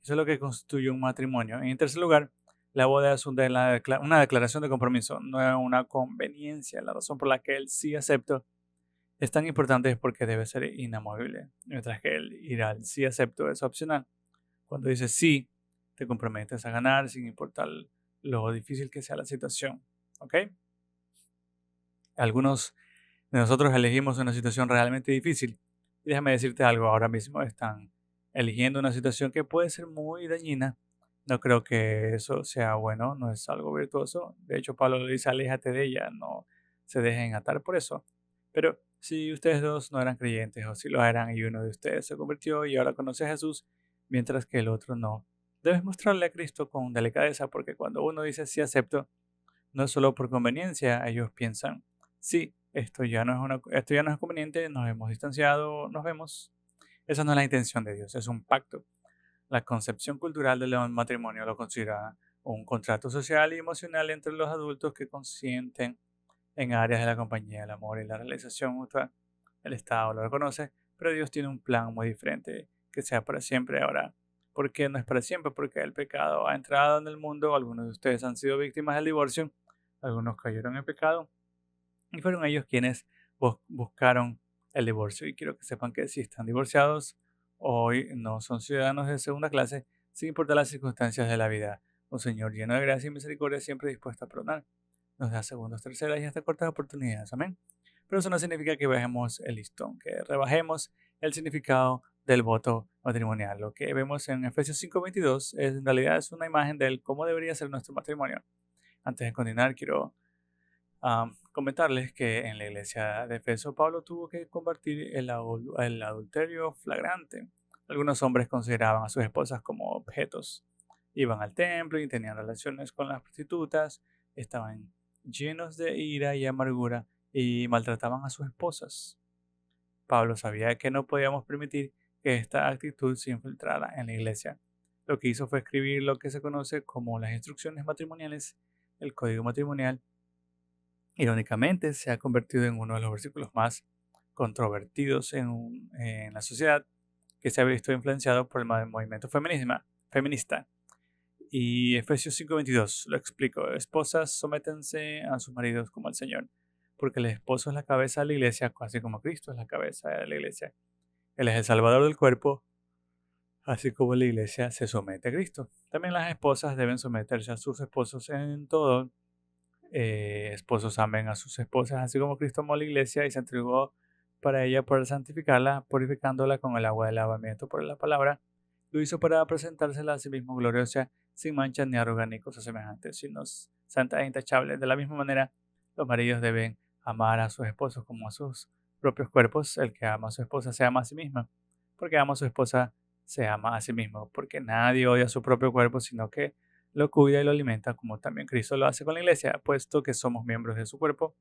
Eso es lo que constituye un matrimonio. En tercer lugar, la boda es una declaración de compromiso, no es una conveniencia. La razón por la que el sí acepto es tan importante es porque debe ser inamovible, mientras que el ir al sí acepto es opcional. Cuando dices sí, te comprometes a ganar sin importar lo difícil que sea la situación. ¿Ok? Algunos de nosotros elegimos una situación realmente difícil. Y déjame decirte algo, ahora mismo están eligiendo una situación que puede ser muy dañina. No creo que eso sea bueno, no es algo virtuoso. De hecho, Pablo le dice, aléjate de ella, no se dejen atar por eso. Pero si ustedes dos no eran creyentes o si lo eran y uno de ustedes se convirtió y ahora conoce a Jesús, mientras que el otro no, debes mostrarle a Cristo con delicadeza, porque cuando uno dice sí acepto, no es solo por conveniencia, ellos piensan, sí, esto ya no es conveniente, nos hemos distanciado, nos vemos. Esa no es la intención de Dios, es un pacto. La concepción cultural del matrimonio lo considera un contrato social y emocional entre los adultos que consienten en áreas de la compañía, el amor y la realización mutua. El Estado lo reconoce, pero Dios tiene un plan muy diferente, que sea para siempre ahora. ¿Por qué no es para siempre? Porque el pecado ha entrado en el mundo, algunos de ustedes han sido víctimas del divorcio, algunos cayeron en pecado y fueron ellos quienes buscaron el divorcio. Y quiero que sepan que si están divorciados, hoy no son ciudadanos de segunda clase, sin importar las circunstancias de la vida. Un Señor lleno de gracia y misericordia, siempre dispuesto a perdonar. Nos da segundas, terceras y hasta cortas oportunidades. Amén. Pero eso no significa que bajemos el listón, que rebajemos el significado del voto matrimonial. Lo que vemos en Efesios 5:22 en realidad es una imagen de cómo debería ser nuestro matrimonio. Antes de continuar, quiero comentarles que en la iglesia de Efeso, Pablo tuvo que combatir el adulterio flagrante. Algunos hombres consideraban a sus esposas como objetos. Iban al templo y tenían relaciones con las prostitutas, estaban llenos de ira y amargura y maltrataban a sus esposas. Pablo sabía que no podíamos permitir que esta actitud se infiltrara en la iglesia. Lo que hizo fue escribir lo que se conoce como las instrucciones matrimoniales, el código matrimonial. Irónicamente, se ha convertido en uno de los versículos más controvertidos en la sociedad, que se ha visto influenciado por el movimiento feminista. Y Efesios 5:22 lo explico. Esposas, sométense a sus maridos como al Señor, porque el esposo es la cabeza de la iglesia, así como Cristo es la cabeza de la iglesia. Él es el salvador del cuerpo, así como la iglesia se somete a Cristo. También las esposas deben someterse a sus esposos en todo. Esposos amen a sus esposas, así como Cristo amó a la iglesia y se entregó para ella poder santificarla, purificándola con el agua del lavamiento por la palabra. Lo hizo para presentársela a sí mismo gloriosa, sin mancha ni arruga ni cosas semejantes, sino santa e intachable. De la misma manera, los maridos deben amar a sus esposos como a sus propios cuerpos. El que ama a su esposa se ama a sí mismo, porque ama a su esposa se ama a sí mismo, porque nadie odia su propio cuerpo, sino que lo cuida y lo alimenta, como también Cristo lo hace con la iglesia, puesto que somos miembros de su cuerpo.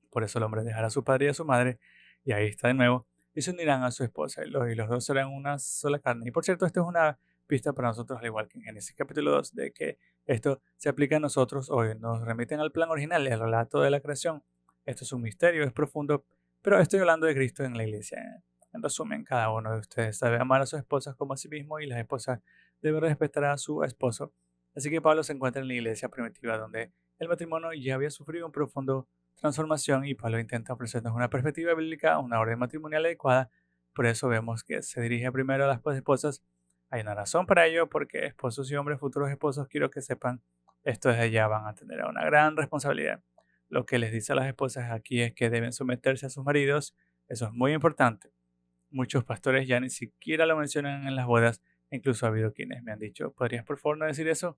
Por eso el hombre dejará a su padre y a su madre, y ahí está de nuevo, y se unirán a su esposa, y los dos serán una sola carne. Y por cierto, esto es una pista para nosotros, al igual que en Génesis capítulo 2, de que esto se aplica a nosotros hoy. Nos remiten al plan original, el relato de la creación. Esto es un misterio, es profundo, pero estoy hablando de Cristo en la iglesia. En resumen, cada uno de ustedes debe amar a sus esposas como a sí mismo, y las esposas deben respetar a su esposo. Así que Pablo se encuentra en la iglesia primitiva, donde el matrimonio ya había sufrido un profundo transformación, y Pablo intenta ofrecernos una perspectiva bíblica, una orden matrimonial adecuada. Por eso vemos que se dirige primero a las esposas. Hay una razón para ello, porque esposos y hombres, futuros esposos, quiero que sepan, esto desde ya van a tener una gran responsabilidad. Lo que les dice a las esposas aquí es que deben someterse a sus maridos. Eso es muy importante. Muchos pastores ya ni siquiera lo mencionan en las bodas. Incluso ha habido quienes me han dicho, ¿podrías por favor no decir eso?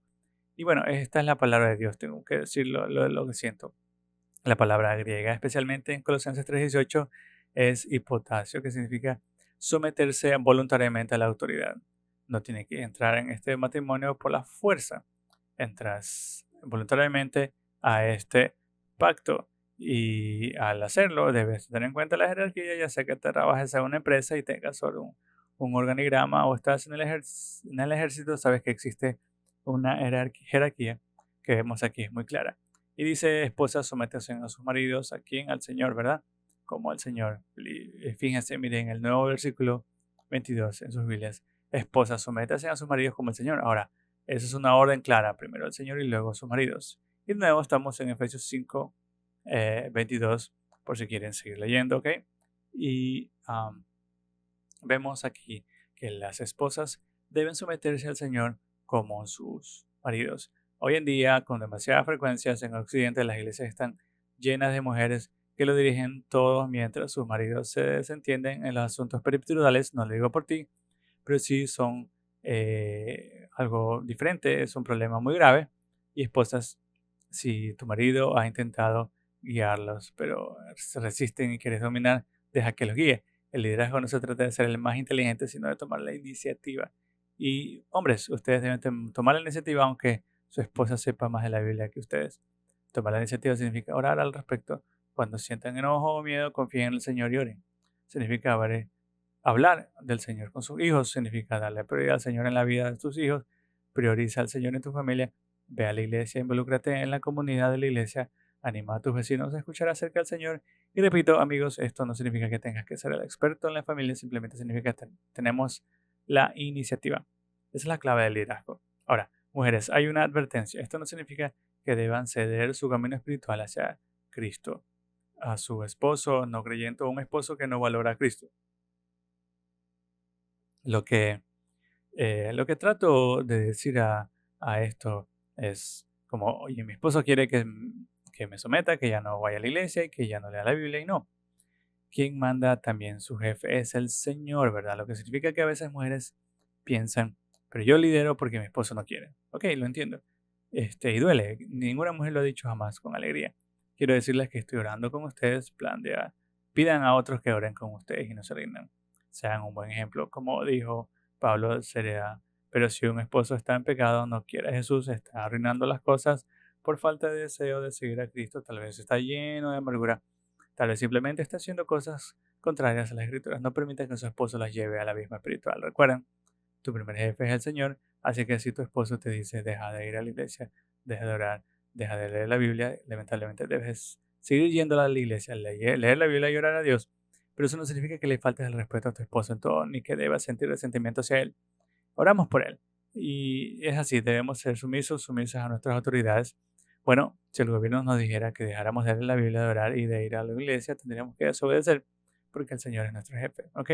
Y bueno, esta es la palabra de Dios, tengo que decirlo, lo que siento. La palabra griega, especialmente en Colosenses 3:18, es hipotasio, que significa someterse voluntariamente a la autoridad. No tiene que entrar en este matrimonio por la fuerza. Entras voluntariamente a este pacto, y al hacerlo debes tener en cuenta la jerarquía, ya sea que te trabajes en una empresa y tengas solo un organigrama, o estás en el ejército, sabes que existe una jerarquía que vemos aquí, es muy clara. Y dice, esposas, sométanse a sus maridos, ¿a quién? Al Señor, ¿verdad? Como al Señor. Fíjense, miren, el nuevo versículo 22 en sus Biblias. Esposas, sométanse a sus maridos como el Señor. Ahora, esa es una orden clara, primero al Señor y luego a sus maridos. Y de nuevo estamos en Efesios 5, 22, por si quieren seguir leyendo, ¿ok? Y vemos aquí que las esposas deben someterse al Señor como sus maridos. Hoy en día, con demasiadas frecuencias en Occidente, las iglesias están llenas de mujeres que lo dirigen todo mientras sus maridos se desentienden en los asuntos espirituales. No lo digo por ti, pero sí son algo diferente, es un problema muy grave. Y esposas, si tu marido ha intentado guiarlos, pero se resisten y quieres dominar, deja que los guíe. El liderazgo no se trata de ser el más inteligente, sino de tomar la iniciativa. Y hombres, ustedes deben tomar la iniciativa, aunque su esposa sepa más de la Biblia que ustedes. Tomar la iniciativa significa orar al respecto. Cuando sientan enojo o miedo, confíen en el Señor y oren. Significa hablar del Señor con sus hijos, significa darle prioridad al Señor en la vida de tus hijos. Prioriza al Señor en tu familia. Ve a la iglesia, involúcrate en la comunidad de la iglesia. Anima a tus vecinos a escuchar acerca del Señor. Y repito, amigos, esto no significa que tengas que ser el experto en la familia, simplemente significa que tenemos la iniciativa. Esa es la clave del liderazgo. Ahora, mujeres, hay una advertencia. Esto no significa que deban ceder su camino espiritual hacia Cristo a su esposo no creyente, o un esposo que no valora a Cristo. Lo que, lo que trato de decir a esto es como, oye, mi esposo quiere que me someta, que ya no vaya a la iglesia y que ya no lea la Biblia, y no. Quien manda también su jefe es el Señor, ¿verdad? Lo que significa que a veces mujeres piensan, pero yo lidero porque mi esposo no quiere. Ok, lo entiendo. Y duele. Ninguna mujer lo ha dicho jamás con alegría. Quiero decirles que estoy orando con ustedes, pidan a otros que oren con ustedes y no se rindan. Sean un buen ejemplo. Como dijo Pablo, sería, pero si un esposo está en pecado, no quiere a Jesús, está arruinando las cosas por falta de deseo de seguir a Cristo, tal vez está lleno de amargura. Tal vez simplemente está haciendo cosas contrarias a las escrituras. No permita que su esposo las lleve al abismo espiritual. Recuerden, tu primer jefe es el Señor, así que si tu esposo te dice deja de ir a la iglesia, deja de orar, deja de leer la Biblia, lamentablemente debes seguir yendo a la iglesia, leer la Biblia y orar a Dios. Pero eso no significa que le faltes el respeto a tu esposo en todo, ni que debas sentir resentimiento hacia él. Oramos por él. Y es así, debemos ser sumisos a nuestras autoridades. Bueno, si el gobierno nos dijera que dejáramos de leer la Biblia, de orar y de ir a la iglesia, tendríamos que desobedecer, porque el Señor es nuestro jefe, ¿ok?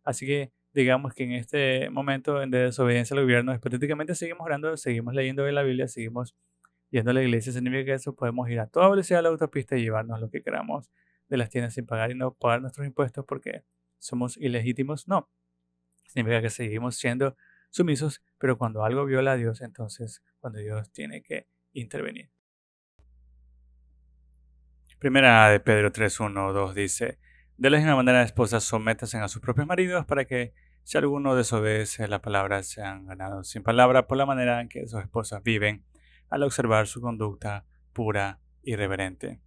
Así que digamos que en este momento de desobediencia al gobierno, hipotéticamente seguimos orando, seguimos leyendo la Biblia, seguimos yendo a la iglesia. Significa que eso podemos ir a toda velocidad a la autopista y llevarnos lo que queramos de las tiendas sin pagar y no pagar nuestros impuestos porque somos ilegítimos. No, significa que seguimos siendo sumisos, pero cuando algo viola a Dios, entonces cuando Dios tiene que intervenir. Primera de Pedro 3:1-2 dice: de la misma manera, esposas, sométanse a sus propios maridos para que, si alguno desobedece la palabra, sean ganados sin palabra por la manera en que sus esposas viven, al observar su conducta pura y reverente.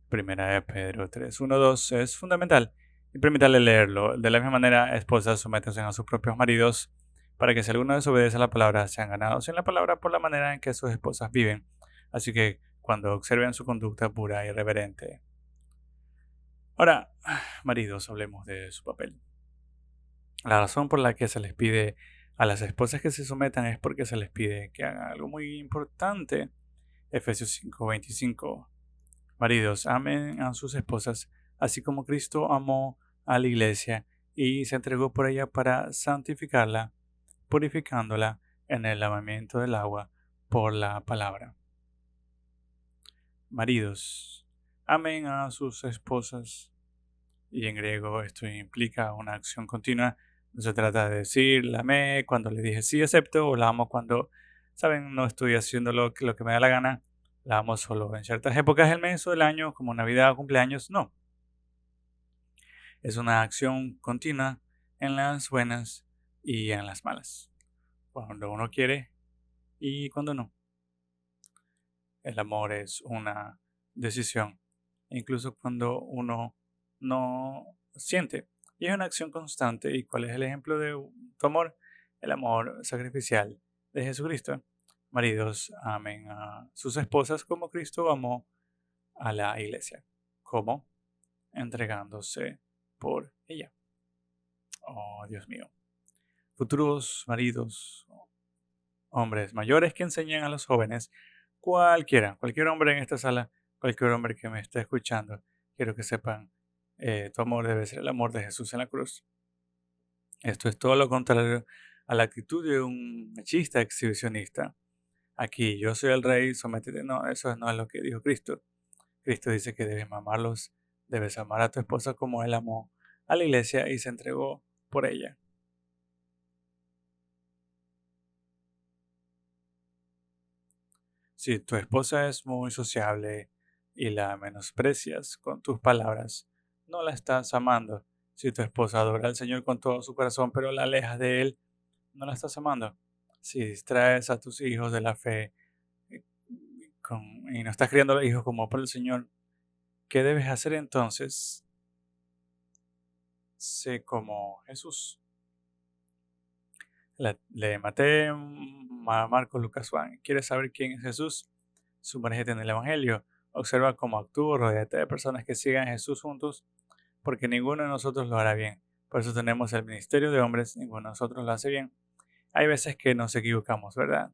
Primera de Pedro 3:1-2 es fundamental y permítale leerlo. De la misma manera, esposas, sométanse a sus propios maridos para que, si alguno desobedece la palabra, sean ganados sin la palabra por la manera en que sus esposas viven. Así que, cuando observen su conducta pura y reverente. Ahora, maridos, hablemos de su papel. La razón por la que se les pide a las esposas que se sometan es porque se les pide que hagan algo muy importante. Efesios 5:25. Maridos, amen a sus esposas, así como Cristo amó a la iglesia y se entregó por ella para santificarla, purificándola en el lavamiento del agua por la palabra. Maridos, amen a sus esposas. Y en griego esto implica una acción continua. No se trata de decir la amé cuando le dije sí acepto, o la amo cuando, saben, no estoy haciendo lo que me da la gana. La amo solo en ciertas épocas del mes o del año, como Navidad o cumpleaños. No. Es una acción continua en las buenas y en las malas. Cuando uno quiere y cuando no. El amor es una decisión, incluso cuando uno no siente. Y es una acción constante. ¿Y cuál es el ejemplo de tu amor? El amor sacrificial de Jesucristo. Maridos, amen a sus esposas como Cristo amó a la iglesia. ¿Cómo? Entregándose por ella. Oh, Dios mío. Futuros maridos, hombres mayores que enseñan a los jóvenes, cualquier hombre en esta sala, cualquier hombre que me esté escuchando, quiero que sepan, tu amor debe ser el amor de Jesús en la cruz. Esto es todo lo contrario a la actitud de un machista exhibicionista. Aquí, yo soy el rey, sométete. No, eso no es lo que dijo Cristo. Cristo dice que debes amarlos, debes amar a tu esposa como Él amó a la iglesia y se entregó por ella. Si tu esposa es muy sociable y la menosprecias con tus palabras, no la estás amando. Si tu esposa adora al Señor con todo su corazón, pero la alejas de Él, no la estás amando. Si distraes a tus hijos de la fe eh, y no estás criando a los hijos como por el Señor, ¿qué debes hacer entonces? Sé como Jesús. Le maté a Marcos, Lucas, Juan. ¿Quieres saber quién es Jesús? Sumergete en el Evangelio. Observa cómo actúa, rodeate de personas que sigan a Jesús juntos, porque ninguno de nosotros lo hará bien. Por eso tenemos el ministerio de hombres, ninguno de nosotros lo hace bien. Hay veces que nos equivocamos, ¿verdad?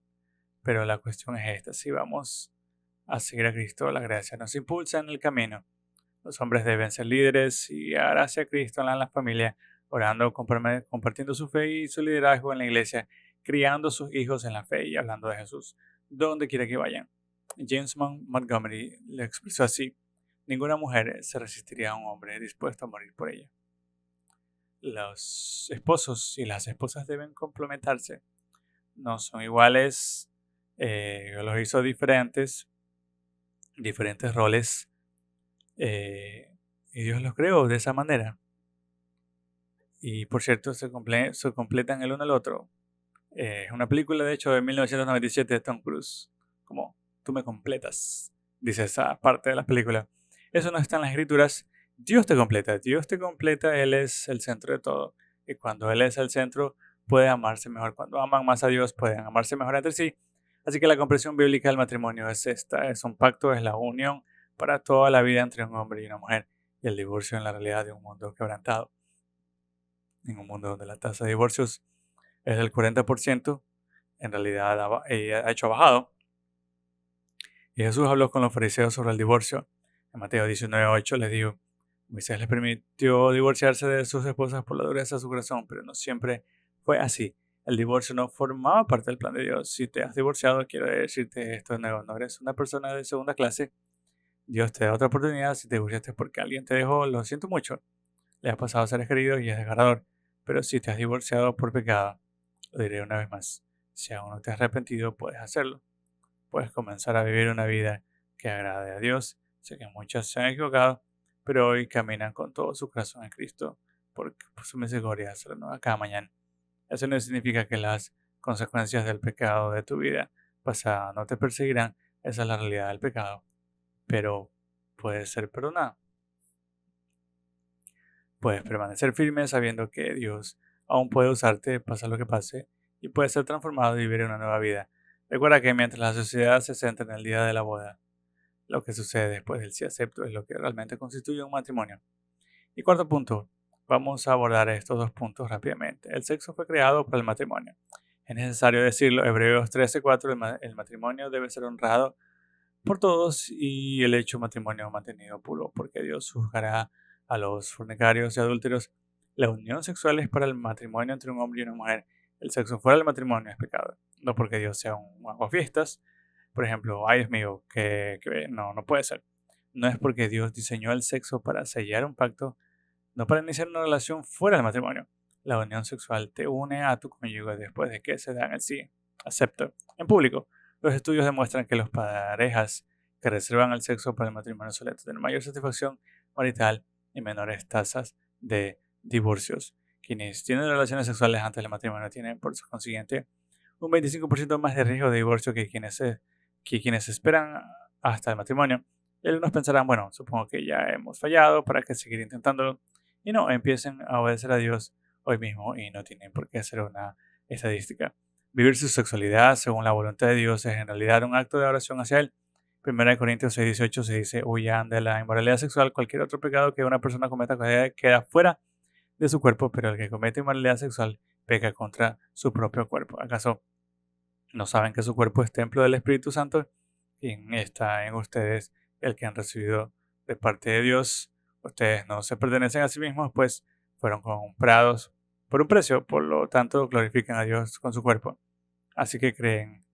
Pero la cuestión es esta: si vamos a seguir a Cristo, la gracia nos impulsa en el camino. Los hombres deben ser líderes y guiar hacia Cristo en la familia, orando, compartiendo su fe y su liderazgo en la iglesia, criando sus hijos en la fe y hablando de Jesús, donde quiera que vayan. James Montgomery le expresó así: ninguna mujer se resistiría a un hombre dispuesto a morir por ella. Los esposos y las esposas deben complementarse. No son iguales, los hizo diferentes roles, y Dios los creó de esa manera. Y por cierto, se completan el uno al otro. Es una película, de hecho, de 1997 de Tom Cruise. Como tú me completas, dice esa parte de la película. Eso no está en las escrituras. Dios te completa, Él es el centro de todo. Y cuando Él es el centro, puede amarse mejor. Cuando aman más a Dios, pueden amarse mejor entre sí. Así que la comprensión bíblica del matrimonio es esta: es un pacto, es la unión para toda la vida entre un hombre y una mujer. Y el divorcio en la realidad de un mundo quebrantado. En un mundo donde la tasa de divorcios es del 40%, en realidad ha hecho bajado. Y Jesús habló con los fariseos sobre el divorcio. En Mateo 19:8 les dijo: Moisés les permitió divorciarse de sus esposas por la dureza de su corazón, pero no siempre fue así. El divorcio no formaba parte del plan de Dios. Si te has divorciado, quiero decirte esto de nuevo: no eres una persona de segunda clase. Dios te da otra oportunidad. Si te divorciaste porque alguien te dejó, lo siento mucho. Le has pasado a seres queridos y es desgarrador. Pero si te has divorciado por pecado, lo diré una vez más. Si aún no te has arrepentido, puedes hacerlo. Puedes comenzar a vivir una vida que agrade a Dios. Sé que muchos se han equivocado, pero hoy caminan con todo su corazón en Cristo, porque por su misericordia se renueva cada mañana. Eso no significa que las consecuencias del pecado de tu vida pasada no te perseguirán. Esa es la realidad del pecado, pero puedes ser perdonado. Puedes permanecer firme sabiendo que Dios aún puede usarte, pase lo que pase, y puedes ser transformado y vivir una nueva vida. Recuerda que mientras la sociedad se centra en el día de la boda, lo que sucede después del sí acepto es lo que realmente constituye un matrimonio. Y cuarto punto, vamos a abordar estos dos puntos rápidamente. El sexo fue creado para el matrimonio. Es necesario decirlo, Hebreos 13:4, el matrimonio debe ser honrado por todos y el hecho matrimonio mantenido puro, porque Dios juzgará a los fornicarios y adúlteros. La unión sexual es para el matrimonio entre un hombre y una mujer. El sexo fuera del matrimonio es pecado. No porque Dios sea un aguafiestas. Por ejemplo, ay Dios mío, que no puede ser. No es porque Dios diseñó el sexo para sellar un pacto, no para iniciar una relación fuera del matrimonio. La unión sexual te une a tu cónyuge después de que se dan el sí, acepto, en público. Los estudios demuestran que las parejas que reservan el sexo para el matrimonio suelen tener mayor satisfacción marital y menores tasas de divorcios. Quienes tienen relaciones sexuales antes del matrimonio tienen, por consiguiente, un 25% más de riesgo de divorcio que quienes esperan hasta el matrimonio. Y algunos pensarán, bueno, supongo que ya hemos fallado, ¿para qué seguir intentándolo? Y no, empiecen a obedecer a Dios hoy mismo y no tienen por qué hacer una estadística. Vivir su sexualidad según la voluntad de Dios es en realidad un acto de oración hacia Él. 1 Corintios 6:18 se dice, huyan de la inmoralidad sexual, cualquier otro pecado que una persona cometa queda fuera de su cuerpo, pero el que comete inmoralidad sexual peca contra su propio cuerpo. ¿Acaso no saben que su cuerpo es templo del Espíritu Santo, quien está en ustedes, el que han recibido de parte de Dios? Ustedes no se pertenecen a sí mismos, pues fueron comprados por un precio, por lo tanto glorifican a Dios con su cuerpo. Así que creen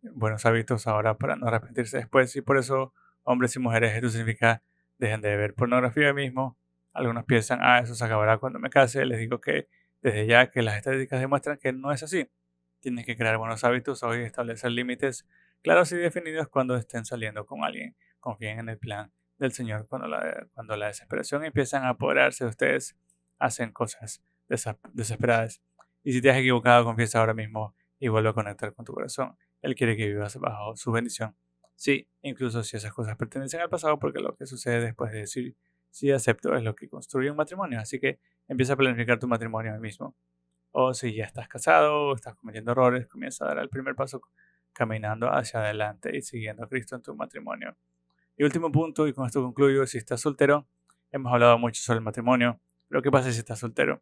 buenos hábitos ahora para no arrepentirse después, y por eso hombres y mujeres, esto significa dejen de ver pornografía mismo. Algunos piensan, eso se acabará cuando me case. Les digo que desde ya que las estadísticas demuestran que no es así. Tienes que crear buenos hábitos hoy, establecer límites claros y definidos cuando estén saliendo con alguien. Confíen en el plan del Señor. Cuando la desesperación empiezan a apoderarse de ustedes, hacen cosas desesperadas. Y si te has equivocado, confiesa ahora mismo y vuelve a conectar con tu corazón. Él quiere que vivas bajo su bendición. Sí, incluso si esas cosas pertenecen al pasado, porque lo que sucede después de decir sí acepto es lo que construye un matrimonio. Así que empieza a planificar tu matrimonio hoy mismo. O si ya estás casado o estás cometiendo errores, comienza a dar el primer paso caminando hacia adelante y siguiendo a Cristo en tu matrimonio. Y último punto, y con esto concluyo, si estás soltero, hemos hablado mucho sobre el matrimonio, pero ¿qué pasa si estás soltero?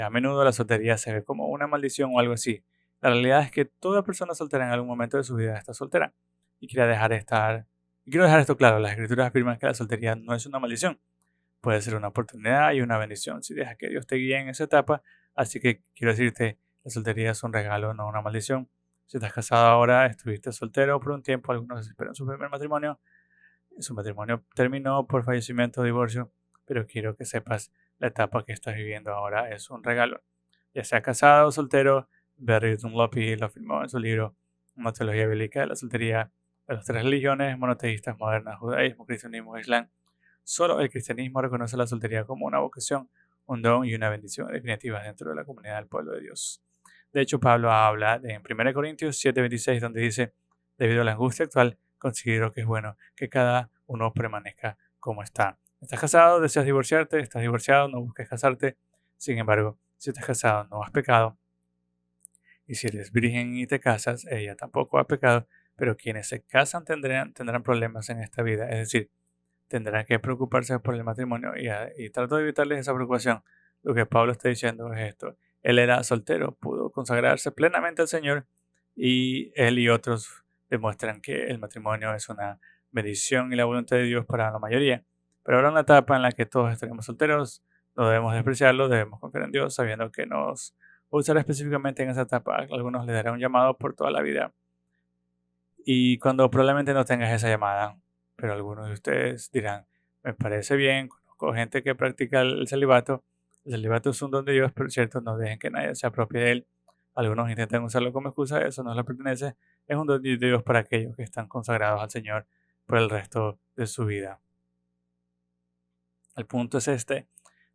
A menudo la soltería se ve como una maldición o algo así. La realidad es que toda persona soltera en algún momento de su vida está soltera. Y quiero dejar esto claro, las escrituras afirman que la soltería no es una maldición. Puede ser una oportunidad y una bendición si dejas que Dios te guíe en esa etapa. Así que quiero decirte, la soltería es un regalo, no una maldición. Si estás casado ahora, estuviste soltero por un tiempo, algunos esperan su primer matrimonio. Su matrimonio terminó por fallecimiento o divorcio, pero quiero que sepas, la etapa que estás viviendo ahora es un regalo. Ya sea casado o soltero, Barry Dunlopy lo afirmó en su libro Una teología bíblica de la soltería de las tres religiones monoteístas modernas, judaísmo, cristianismo e islam. Solo el cristianismo reconoce la soltería como una vocación, un don y una bendición definitiva dentro de la comunidad del pueblo de Dios. De hecho, Pablo habla en 1 Corintios 7:26, donde dice, debido a la angustia actual, considero que es bueno que cada uno permanezca como está. ¿Estás casado? ¿Deseas divorciarte? ¿Estás divorciado? No busques casarte. Sin embargo, si estás casado, no has pecado. Y si eres virgen y te casas, ella tampoco ha pecado. Pero quienes se casan tendrán problemas en esta vida. Es decir, tendrán que preocuparse por el matrimonio y trato de evitarles esa preocupación. Lo que Pablo está diciendo es esto. Él era soltero, pudo consagrarse plenamente al Señor y él y otros demuestran que el matrimonio es una bendición y la voluntad de Dios para la mayoría. Pero habrá una etapa en la que todos estaremos solteros, no debemos despreciarlo, debemos confiar en Dios sabiendo que nos usará específicamente en esa etapa. Algunos le darán un llamado por toda la vida y cuando probablemente no tengas esa llamada, Pero algunos de ustedes dirán, me parece bien, conozco gente que practica el celibato. El celibato es un don de Dios, pero es cierto, no dejen que nadie se apropie de él. Algunos intentan usarlo como excusa, eso no les pertenece. Es un don de Dios para aquellos que están consagrados al Señor por el resto de su vida. El punto es este: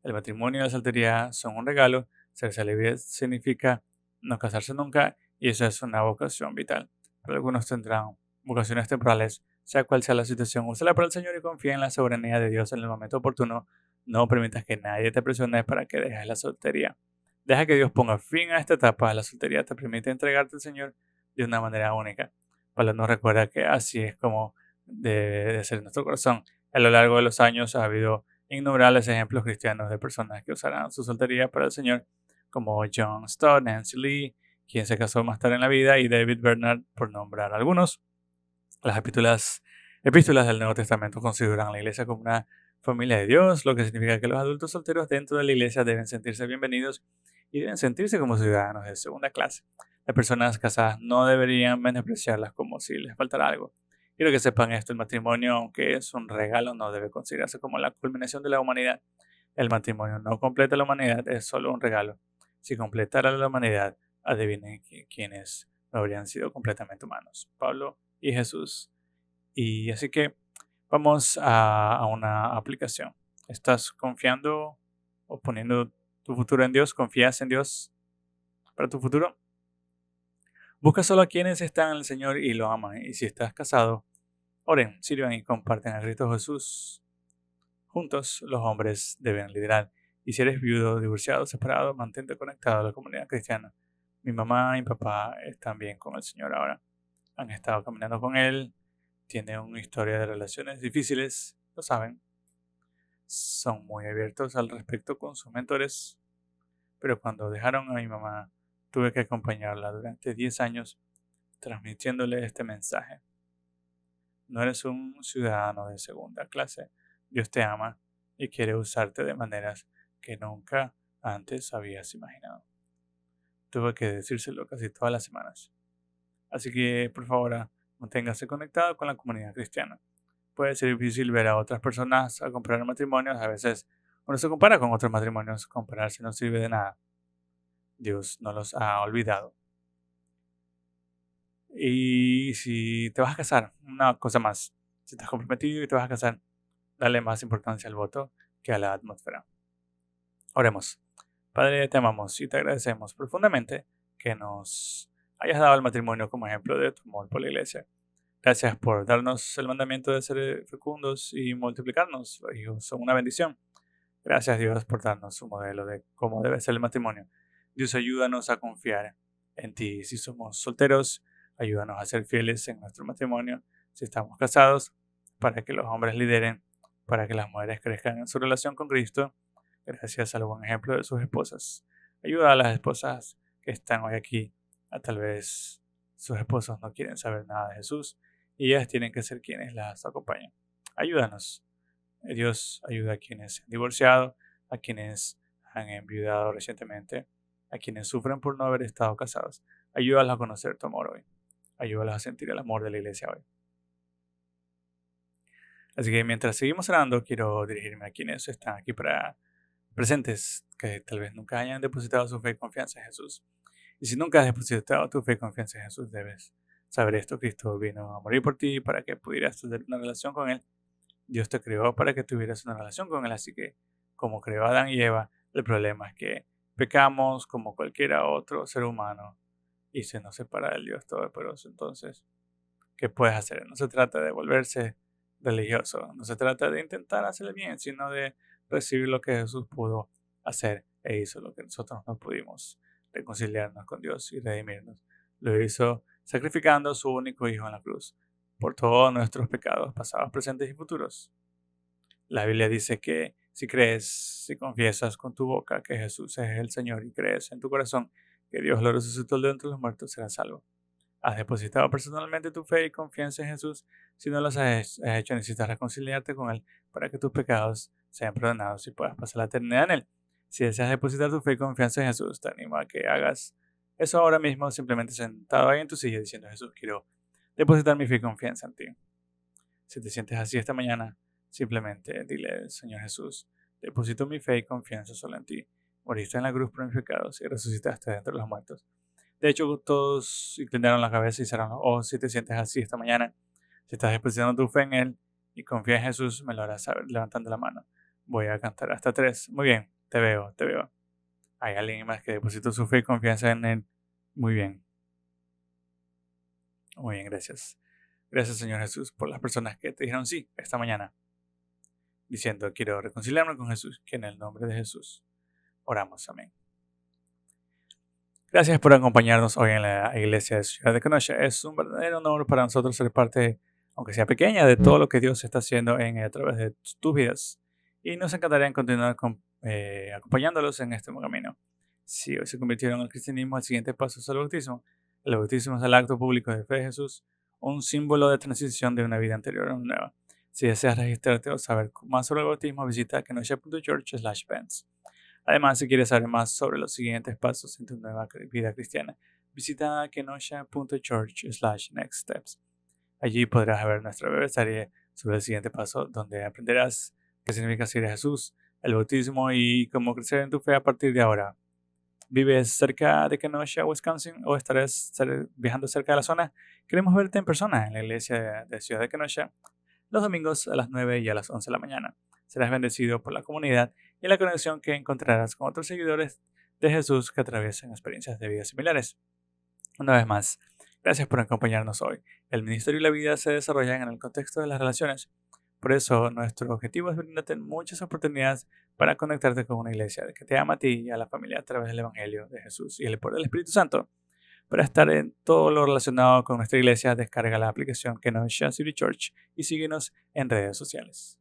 el matrimonio y la soltería son un regalo. Ser célibe significa no casarse nunca y eso es una vocación vital. Pero algunos tendrán vocaciones temporales, sea cual sea la situación. Úsala para el Señor y confía en la soberanía de Dios en el momento oportuno. No permitas que nadie te presione para que dejes la soltería. Deja que Dios ponga fin a esta etapa. La soltería te permite entregarte al Señor de una manera única. Pablo nos recuerda que así es como debe de ser nuestro corazón. A lo largo de los años ha habido innumerables ejemplos cristianos de personas que usarán su soltería para el Señor, como John Stott, Nancy Lee, quien se casó más tarde en la vida, y David Bernard, por nombrar algunos. Las epístolas del Nuevo Testamento consideran a la iglesia como una familia de Dios, lo que significa que los adultos solteros dentro de la iglesia deben sentirse bienvenidos y deben sentirse como ciudadanos de segunda clase. Las personas casadas no deberían menospreciarlas como si les faltara algo. Quiero que sepan esto: el matrimonio, aunque es un regalo, no debe considerarse como la culminación de la humanidad. El matrimonio no completa la humanidad, es solo un regalo. Si completara la humanidad, adivinen quiénes no habrían sido completamente humanos: Pablo y Jesús. Y así que vamos a una aplicación. ¿Estás confiando o poniendo tu futuro en Dios? ¿Confías en Dios para tu futuro? Busca solo a quienes están en el Señor y lo aman. Y si estás casado, oren, sirvan y comparten a Cristo Jesús. Juntos los hombres deben liderar. Y si eres viudo, divorciado, separado, mantente conectado a la comunidad cristiana. Mi mamá y mi papá están bien con el Señor ahora. Han estado caminando con Él. Tienen una historia de relaciones difíciles, lo saben. Son muy abiertos al respecto con sus mentores. Pero cuando dejaron a mi mamá, tuve que acompañarla durante 10 años transmitiéndole este mensaje: no eres un ciudadano de segunda clase. Dios te ama y quiere usarte de maneras que nunca antes habías imaginado. Tuve que decírselo casi todas las semanas. Así que, por favor, manténgase conectado con la comunidad cristiana. Puede ser difícil ver a otras personas a comprar matrimonios. A veces uno se compara con otros matrimonios. Compararse no sirve de nada. Dios no los ha olvidado. Y si te vas a casar, una cosa más: si estás comprometido y te vas a casar, dale más importancia al voto que a la atmósfera. Oremos. Padre, te amamos y te agradecemos profundamente que nos hayas dado el matrimonio como ejemplo de tu amor por la iglesia. Gracias por darnos el mandamiento de ser fecundos y multiplicarnos. Los hijos son una bendición. Gracias, Dios, por darnos un modelo de cómo debe ser el matrimonio. Dios, ayúdanos a confiar en ti. Si somos solteros, ayúdanos a ser fieles en nuestro matrimonio. Si estamos casados, para que los hombres lideren, para que las mujeres crezcan en su relación con Cristo, gracias al buen ejemplo de sus esposas. Ayuda a las esposas que están hoy aquí. Tal vez sus esposos no quieren saber nada de Jesús y ellas tienen que ser quienes las acompañen. Ayúdanos. Dios, ayuda a quienes se han divorciado, a quienes han enviudado recientemente, a quienes sufren por no haber estado casados. Ayúdalos a conocer tu amor hoy. Ayúdalos a sentir el amor de la iglesia hoy. Así que mientras seguimos orando, quiero dirigirme a quienes están aquí presentes, que tal vez nunca hayan depositado su fe y confianza en Jesús. Y si nunca has depositado tu fe y confianza en Jesús, debes saber esto: Cristo vino a morir por ti para que pudieras tener una relación con Él. Dios te creó para que tuvieras una relación con Él. Así que, como creó a Adán y Eva, el problema es que pecamos como cualquier otro ser humano y se nos separa del Dios Todopoderoso. Entonces, ¿qué puedes hacer? No se trata de volverse religioso, no se trata de intentar hacer el bien, sino de recibir lo que Jesús pudo hacer e hizo lo que nosotros no pudimos: reconciliarnos con Dios y redimirnos. Lo hizo sacrificando a su único Hijo en la cruz por todos nuestros pecados pasados, presentes y futuros. La Biblia dice que si crees, si confiesas con tu boca que Jesús es el Señor y crees en tu corazón que Dios lo resucitó de entre los muertos, serás salvo. ¿Has depositado personalmente tu fe y confianza en Jesús? Si no los has hecho, necesitas reconciliarte con Él para que tus pecados sean perdonados y puedas pasar la eternidad en Él. Si deseas depositar tu fe y confianza en Jesús, te animo a que hagas eso ahora mismo, simplemente sentado ahí en tu silla diciendo: Jesús, quiero depositar mi fe y confianza en ti. Si te sientes así esta mañana, simplemente dile, Señor Jesús, deposito mi fe y confianza solo en ti. Moriste en la cruz por mis pecados y resucitaste de entre los muertos. De hecho, todos inclinaron la cabeza y cerraron los ojos. Si te sientes así esta mañana, si estás depositando tu fe en Él y confías en Jesús, me lo harás saber levantando la mano. Voy a cantar hasta 3. Muy bien, te veo, te veo. Hay alguien más que depositó su fe y confianza en Él. Muy bien. Muy bien, gracias. Gracias, Señor Jesús, por las personas que te dijeron sí esta mañana, diciendo, quiero reconciliarme con Jesús, que en el nombre de Jesús oramos. Amén. Gracias por acompañarnos hoy en la iglesia de Ciudad de Kenosha. Es un verdadero honor para nosotros ser parte, aunque sea pequeña, de todo lo que Dios está haciendo a través de tus vidas. Y nos encantaría continuar acompañándolos en este camino. Si hoy se convirtieron al cristianismo, el siguiente paso es el bautismo. El bautismo es el acto público de fe de Jesús, un símbolo de transición de una vida anterior a una nueva. Si deseas registrarte o saber más sobre el bautismo, visita kenosha.church/events. Además, si quieres saber más sobre los siguientes pasos en tu nueva vida cristiana, visita kenosha.church/nextsteps. Allí podrás ver nuestra breve serie sobre el siguiente paso, donde aprenderás qué significa seguir a Jesús, el bautismo y cómo crecer en tu fe a partir de ahora. ¿Vives cerca de Kenosha, Wisconsin, o estarás viajando cerca de la zona? Queremos verte en persona en la iglesia de Ciudad de Kenosha los domingos a las 9 y a las 11 de la mañana. Serás bendecido por la comunidad y la conexión que encontrarás con otros seguidores de Jesús que atraviesan experiencias de vida similares. Una vez más, gracias por acompañarnos hoy. El ministerio y la vida se desarrollan en el contexto de las relaciones. Por eso, nuestro objetivo es brindarte muchas oportunidades para conectarte con una iglesia que te ama a ti y a la familia a través del Evangelio de Jesús y el poder del Espíritu Santo. Para estar en todo lo relacionado con nuestra iglesia, descarga la aplicación Kenosha City Church y síguenos en redes sociales.